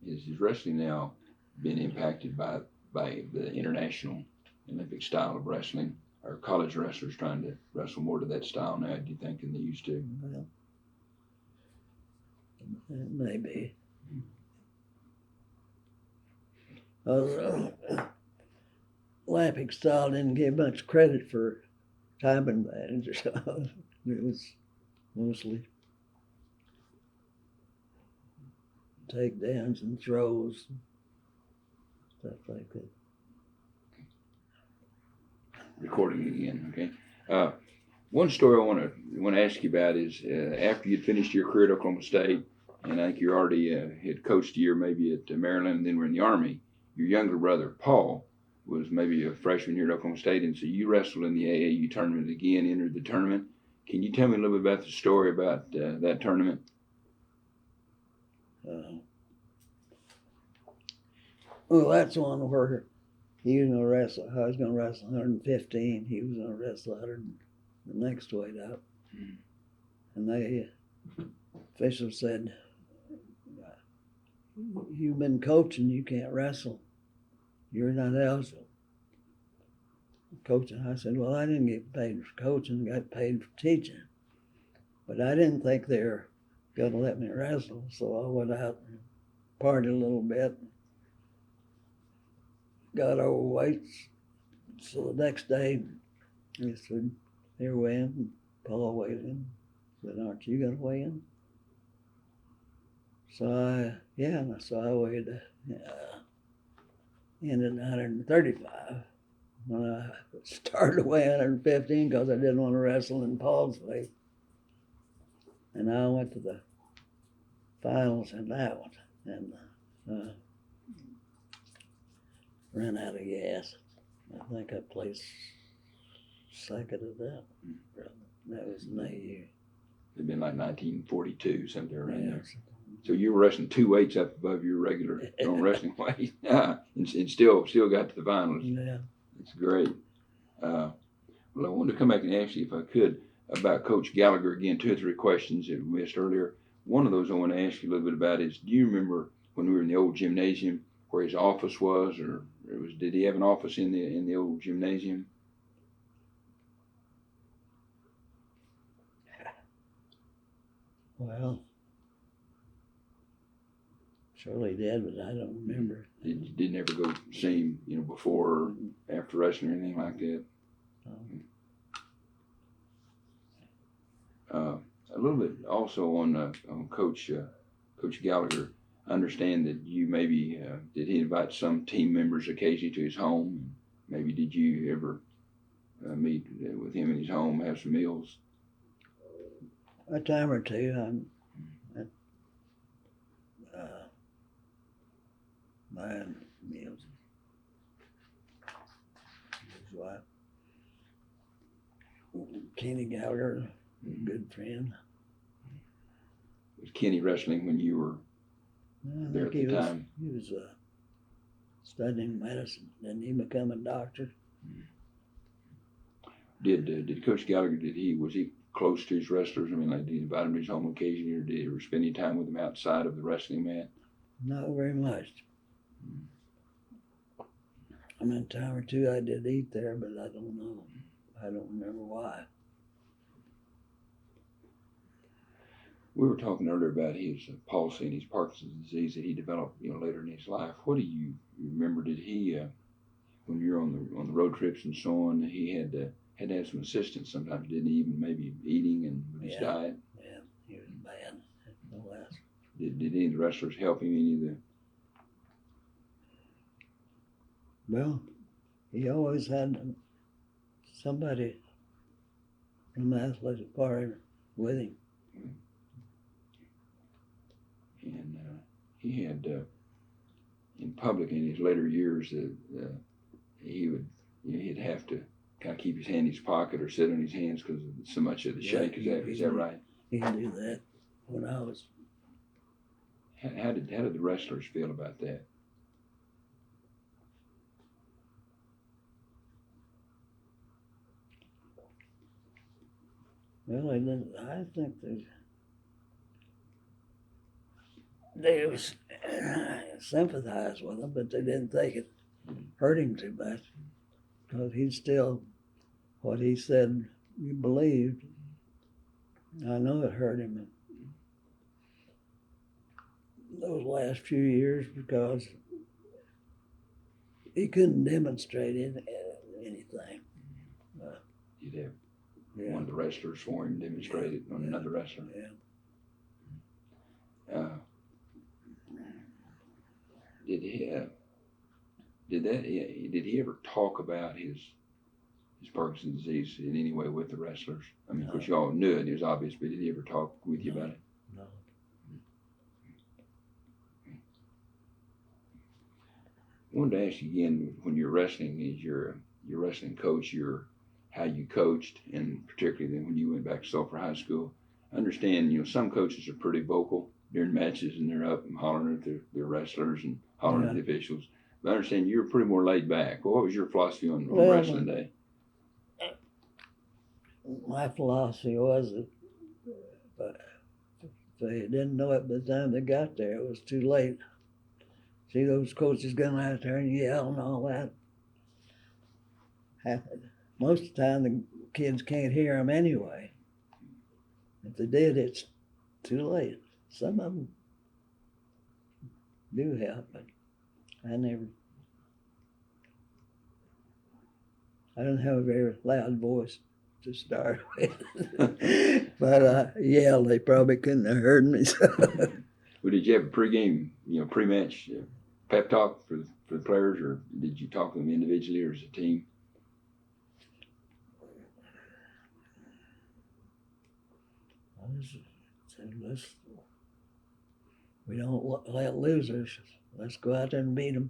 Is wrestling now been impacted by the international Olympic style of wrestling? Are college wrestlers trying to wrestle more to that style now, do you think, than they used to? Well, it may be. Olympic style didn't get much credit for time advantage, so it was mostly takedowns and throws, stuff like that. Recording again, okay. One story I want to ask you about is after you'd finished your career at Oklahoma State, and I think you already had coached a year maybe at Maryland, and then were in the Army. Your younger brother Paul was maybe a freshman here at Oklahoma State, and so you wrestled in the AAU tournament again, entered the tournament. Can you tell me a little bit about the story about that tournament? Well, that's one where he was going to wrestle. I was going to wrestle 115. He was going to wrestle 100 the next weight up. And the official said, "You've been coaching, you can't wrestle. You're not eligible." Coaching, I said, "Well, I didn't get paid for coaching, I got paid for teaching." But I didn't think they were going to let me wrestle, so I went out and partied a little bit. Got overweight. So the next day, he said, "Here, weigh in." Paul weighed in. Said, "Aren't you going to weigh in?" So I weighed in at 135. When I started to weigh 115 because I didn't want to wrestle in Paul's weight. And I went to the finals in that one and ran out of gas. I think I placed second at that. That was in AU. It'd been like 1942, something around there. Yes. So you were wrestling 2 weights up above your regular wrestling weight, and still got to the finals. Yeah. That's great. Well, I wanted to come back and ask you, if I could, about Coach Gallagher again. 2 or 3 questions that we missed earlier. One of those I want to ask you a little bit about is, do you remember when we were in the old gymnasium where his office was, or did he have an office in the old gymnasium? Well, surely did, but I don't remember. Didn't ever go see him, before or after wrestling or anything like that? A little bit also on Coach Gallagher. I understand that you maybe did he invite some team members occasionally to his home? Maybe did you ever meet with him in his home, have some meals? A time or two. Buying meals. His wife, Kenny Gallagher, a good friend. Was Kenny wrestling when you were there at the time? He was studying medicine. Didn't he become a doctor? Did Coach Gallagher, was he close to his wrestlers? I mean, like, did he invite them to his home occasionally, or did he ever spend any time with them outside of the wrestling mat? Not very much. I mean, a time or two I did eat there, but I don't know. I don't remember why. We were talking earlier about his palsy and his Parkinson's disease that he developed, later in his life. What do you remember? Did he, when you're on the road trips and so on, he had to have some assistance sometimes, didn't he? Even maybe eating and with his diet. Yeah, he was bad. No less. Did any of the wrestlers help him? Any of the? Well, he always had somebody from the athletic department with him. And he had, in public in his later years, he'd have to kind of keep his hand in his pocket or sit on his hands because of so much of the shake. Is that right? He can do that. When I was. How did the wrestlers feel about that? Well, I didn't. I think they was sympathized with him, but they didn't think it hurt him too much because he's still what he said he believed. I know it hurt him those last few years because he couldn't demonstrate anything. You'd have one of the wrestlers for him demonstrated on another wrestler. Yeah. Did he ever talk about his Parkinson's disease in any way with the wrestlers? I mean, of course, you all knew it. It was obvious, but did he ever talk with you about it? No. I wanted to ask you again, when you're wrestling, is your wrestling coach, how you coached, and particularly then when you went back to Sulphur High School. I understand, some coaches are pretty vocal during matches and they're up and hollering at their wrestlers and hollering at the officials. But I understand you're pretty more laid back. Well, what was your philosophy on wrestling day? My philosophy was that if they didn't know it by the time they got there, it was too late. See those coaches going out there and yell and all that. Most of the time, the kids can't hear them anyway. If they did, it's too late. Some of them do help, but I don't have a very loud voice to start with. But I yelled, they probably couldn't have heard me. Well, did you have a pregame, pre-match pep talk for the players, or did you talk to them individually or as a team? We don't let losers. Let's go out there and beat them.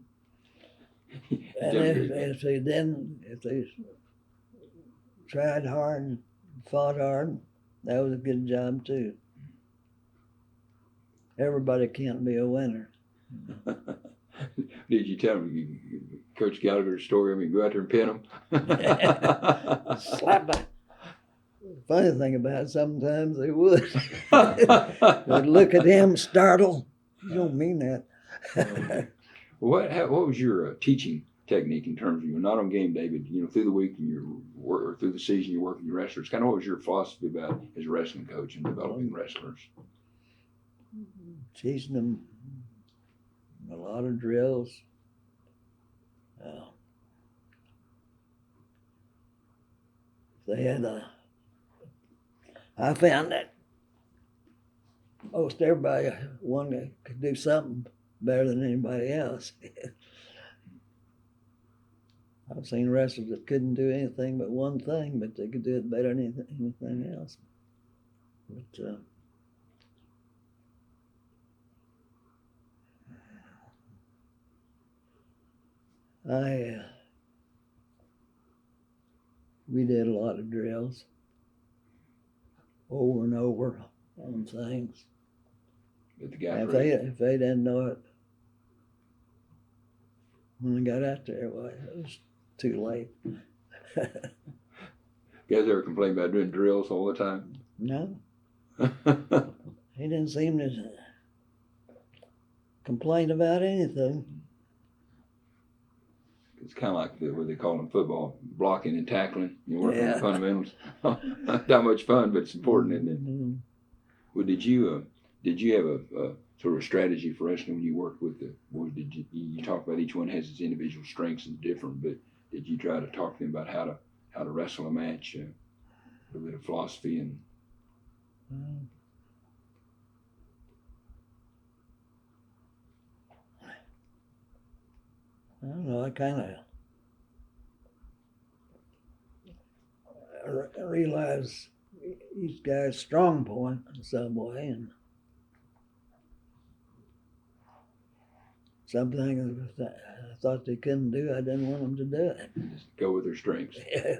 And if they tried hard and fought hard, that was a good job too. Everybody can't be a winner. Did you tell Coach Gallagher's story? I mean, go out there and pin them? Slap back. The funny thing about it, sometimes they would. They'd look at him, startled. You don't mean that. What was your teaching technique in terms of, not on game day, but through the week and or through the season you're working your wrestlers? Kind of what was your philosophy about as a wrestling coach and developing wrestlers? Teaching them a lot of drills. I found that most everybody wanted could do something better than anybody else. I've seen wrestlers that couldn't do anything but one thing, but they could do it better than anything else. But we did a lot of drills over and over on things. If they didn't know it when they got out there, well, it was too late. You guys ever complain about doing drills all the time? No. He didn't seem to complain about anything. It's kind of like what they call in football, blocking and tackling. You work on the fundamentals. Not much fun, but it's important, isn't it? Mm-hmm. Well, did you have a sort of a strategy for wrestling when you worked with you talk about each one has its individual strengths and different, but did you try to talk to them about how to wrestle a match, a little bit of philosophy and? I don't know, I kind of realized each guy's strong point in some way, and something I thought they couldn't do, I didn't want them to do it. Just go with their strengths. Yeah.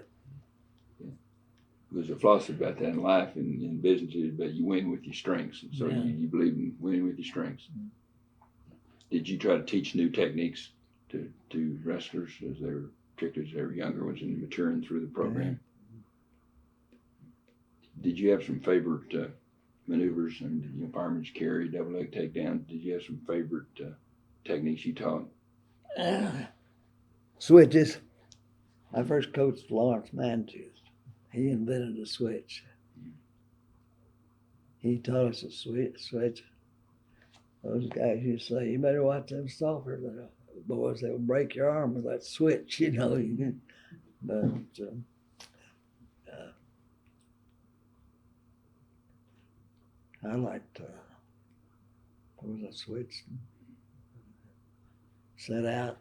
There's a philosophy about that in life and in business, but you win with your strengths, and so you believe in winning with your strengths. Did you try to teach new techniques to wrestlers particularly as they were younger ones and maturing through the program? Did you have some favorite maneuvers and fireman's carry, double leg takedown? Did you have some favorite techniques you taught? Switches. I first coached Lawrence Mantooth. He invented a switch. He taught us a switch. Those guys used to say, "You better watch them stalkers, boys. They'll break your arm with that switch." But I liked what was a switch? Set out,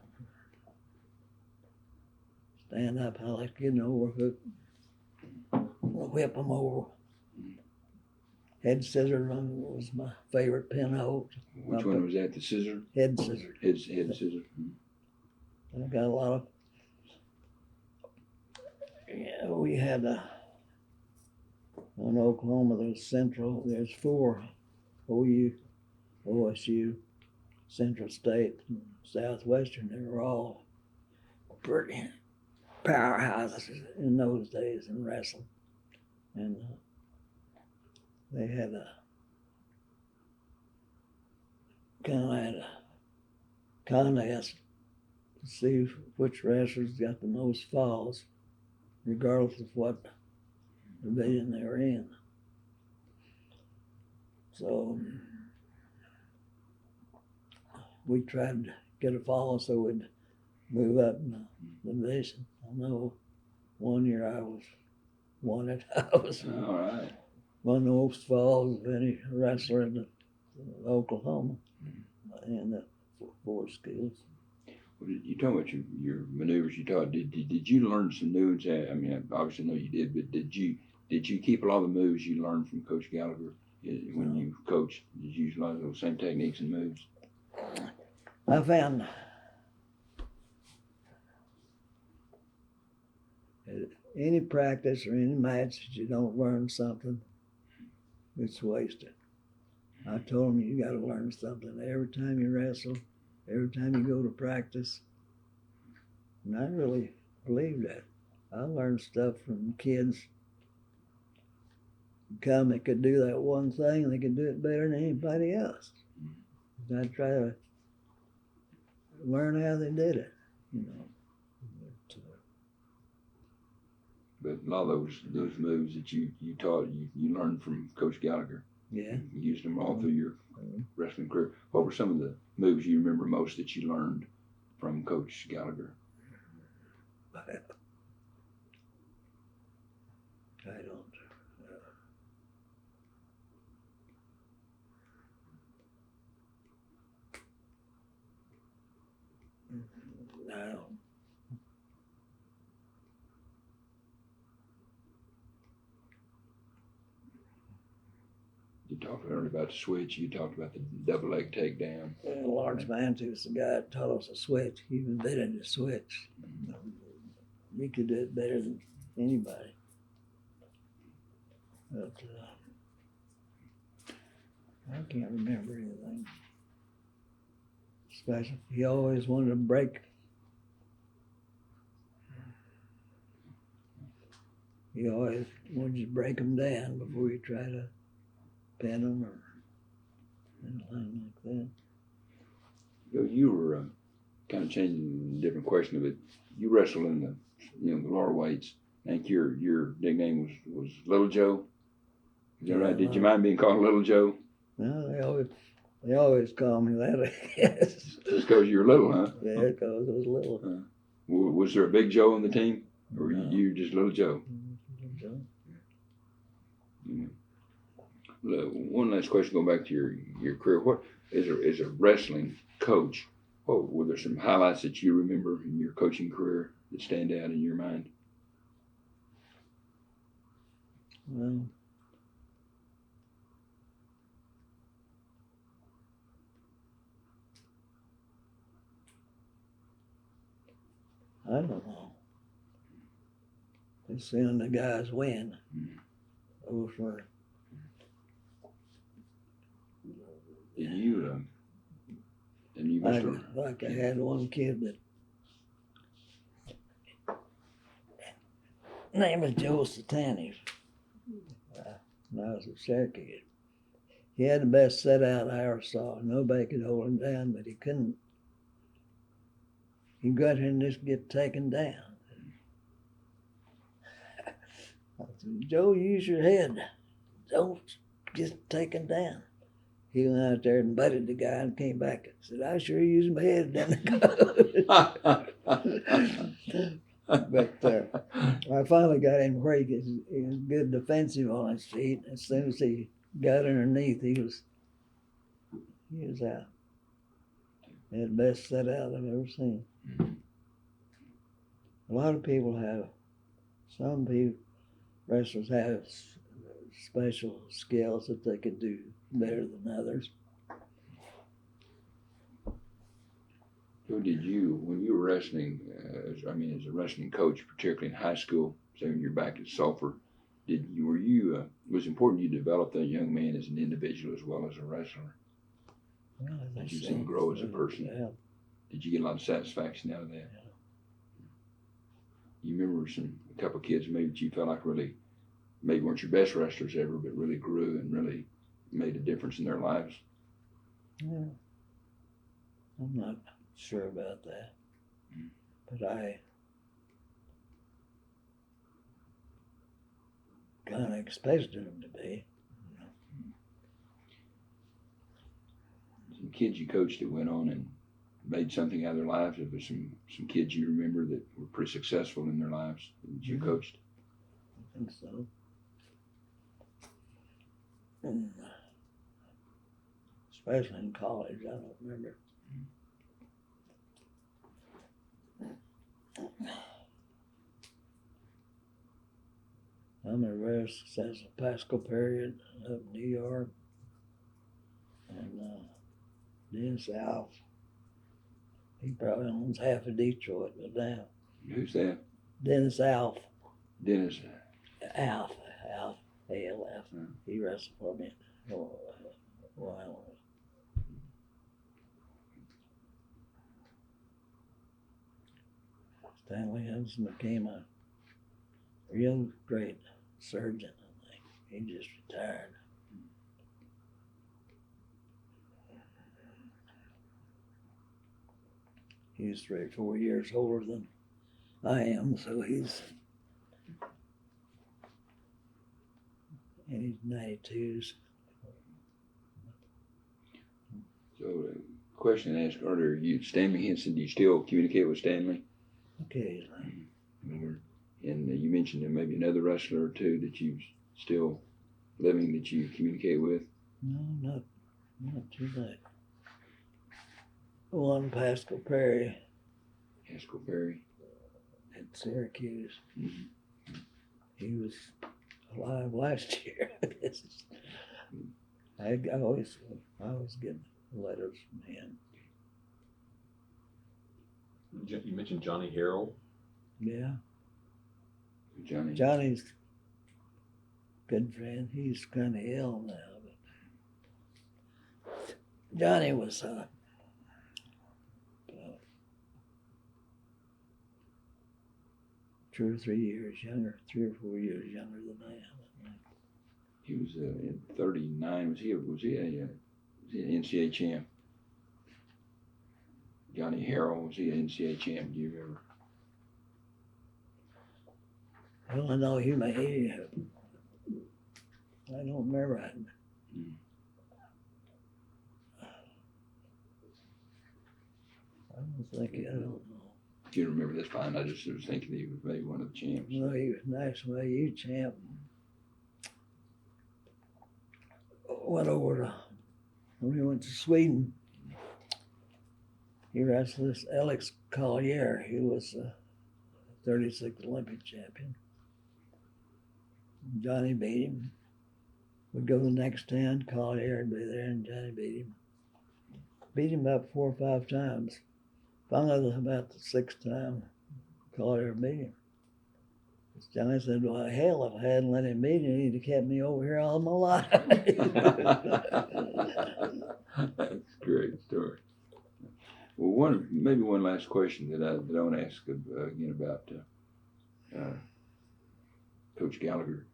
stand up. I like getting overhook, whip them over. Head scissors was my favorite pin hold. Which one was that? The scissor? Head scissors. Head scissor. I got a lot of. Yeah, we had in Oklahoma. There's 4 OSU, Central State, and Southwestern. They were all pretty powerhouses in those days in wrestling, and they had a contest to see which wrestlers got the most falls, regardless of what division they were in. So we tried to get a fall so we'd move up in the division. I know one year I was wanted. I was All right. one of the most falls of any wrestler in Oklahoma in the 4 skills. Well, you talk about your maneuvers you taught. Did you learn some new ones? I mean, I obviously know you did, but did you keep a lot of the moves you learned from Coach Gallagher when you coached? Did you use a lot of those same techniques and moves? I found any practice or any match that you don't learn something, it's wasted. I told them you got to learn something every time you wrestle, every time you go to practice. And I really believe that. I learned stuff from kids that could do that one thing, and they could do it better than anybody else. I try to learn how they did it, But a lot of those moves that you taught, you learned from Coach Gallagher. Yeah. You used them all through your wrestling career. What were some of the moves you remember most that you learned from Coach Gallagher? I don't. I don't. You talked earlier about the switch. You talked about the double leg takedown. Lawrence Mantooth was the guy that taught us a switch. He invented the switch. He could do it better than anybody. But I can't remember anything special. He always wanted to break. He always wanted you to break them down before you try to pin them or anything like that. You were kind of changing a different question of it. You wrestled in the lower weights. I think your nickname was Little Joe. Is that right? Did you mind being called Little Joe? No, they always call me that, I guess. Just because you were little, huh? Yeah, because I was little. Was there a big Joe on the team, or were you just Little Joe? Little Joe. One last question, going back to your career. What is a wrestling coach? Were there some highlights that you remember in your coaching career that stand out in your mind? Well, I don't know. Just seeing the guys win. Those were. And you must have. Like I had one kid that name was Joe Satani. when I was at Cherokee. He had the best set out I ever saw. Nobody could hold him down, but he couldn't. He'd go out here and just get taken down. I said, Joe, use your head. Don't get taken down. He went out there and butted the guy and came back and said, I sure use my head down the coach. But I finally got him where he was good defensive on his feet. As soon as he got underneath, he was out. He had the best set out I've ever seen. A lot of people have, some people, wrestlers have special skills that they could do better than others. So did you, when you were wrestling, as a wrestling coach, particularly in high school, say when you're back at Sulphur, was it important you develop that young man as an individual as well as a wrestler? Well, Did you see him grow as a person? Yeah. Did you get a lot of satisfaction out of that? Yeah. You remember a couple of kids maybe that you felt like really, maybe weren't your best wrestlers ever, but really grew and really made a difference in their lives? Yeah. I'm not sure about that. But I kind of expected them to be. Some kids you coached that went on and made something out of their lives. If there's some kids you remember that were pretty successful in their lives that you coached? I think so. Especially in college, I don't remember. I'm a very successful Pascal period up in New York, and Dennis Alf. He probably owns half of Detroit, but now. Who's that? Dennis Alf. Dennis. Alf, A-L-F. Hmm. He wrestled for me for a while. Stanley Hudson became a real great surgeon, I think. He just retired. He's 3 or 4 years older than I am, so he's in his 92s. So the question I asked earlier, Stanley Henson, do you still communicate with Stanley? Occasionally. And you mentioned there may be another wrestler or two that you still living that you communicate with? No, not too much. One Pascal Perry Pascal Perry. at Syracuse. Mm-hmm. He was alive last year. I always get letters from him. You mentioned Johnny Harrell. Yeah. Johnny. Johnny's a good friend. He's kind of ill now, but Johnny was 2 or 3 years younger, 3 or 4 years younger than I am. He was in 39. Was he an NCAA champ? Johnny Harrell, was he an NCAA champ? Do you remember? Well, I know he may. I don't remember. I don't know. If you remember, that's fine. I just was thinking he was maybe one of the champs. No, he was National AU champ. Went over to, when we went to Sweden, he wrestled this Alex Collier. He was a 36th Olympic champion. Johnny beat him. We'd go the next town, Collier would be there, and Johnny beat him. Beat him about 4 or 5 times. Finally, about the 6th time, Collier beat him. Johnny said, well, hell, if I hadn't let him beat him, he'd have kept me over here all my life. That's a great story. Well, maybe one last question that I want to ask again about Coach Gallagher.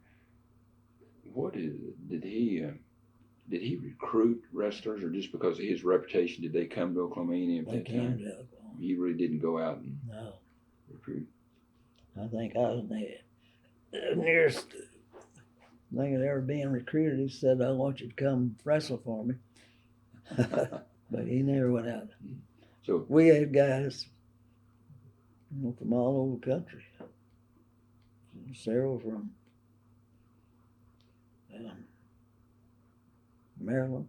What is did he recruit wrestlers, or just because of his reputation did they come to Oklahoma A&M at They that came time? to Oklahoma. He really didn't go out and No, recruit. I think I was the nearest thing of ever being recruited. He said, "I want you to come wrestle for me," but he never went out. So We had guys, from all over the country. Several from Maryland.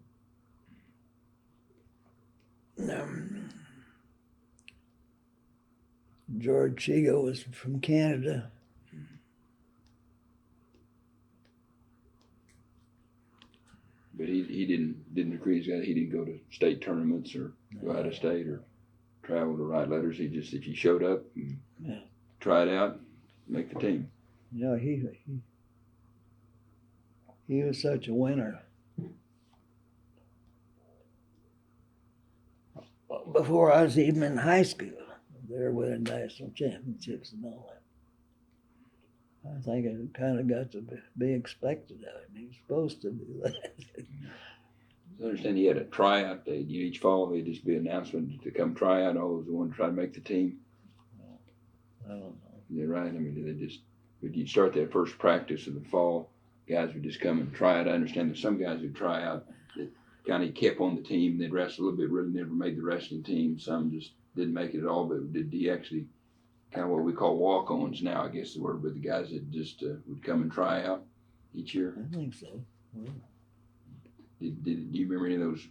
George Chigo was from Canada. but he didn't recruit his guys. He didn't go to state tournaments or go out of state or travel to write letters. He just, if you showed up and tried out, make the team. Yeah, he was such a winner. Before I was even in high school, they were winning national championships and all that. I think it kind of got to be expected of him. He was supposed to do that. I understand he had a tryout day. Each fall there'd just be an announcement to come try out. All those who wanted to try to make the team. I don't know. Is that right? I mean, did they just, would you start that first practice in the fall? Guys would just come and try it. I understand there's some guys who try out that kind of kept on the team. They'd wrestle a little bit, really never made the wrestling team. Some just didn't make it at all. But did he actually kind of what we call walk-ons now, I guess the word, but the guys that just would come and try out each year? I think so. Yeah. Do you remember any of those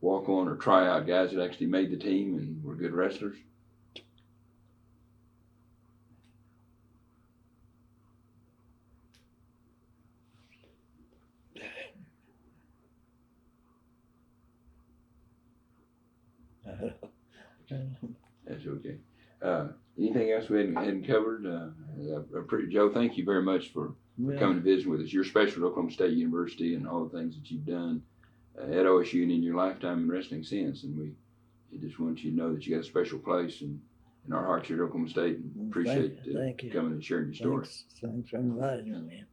walk-on or try-out guys that actually made the team and were good wrestlers? That's okay. Anything else we hadn't covered? Joe, thank you very much for coming to visit with us. You're special at Oklahoma State University and all the things that you've done at OSU and in your lifetime in wrestling since. And we just want you to know that you got a special place in our hearts here at Oklahoma State. And appreciate Thank you. coming and sharing your story. Thanks for inviting me.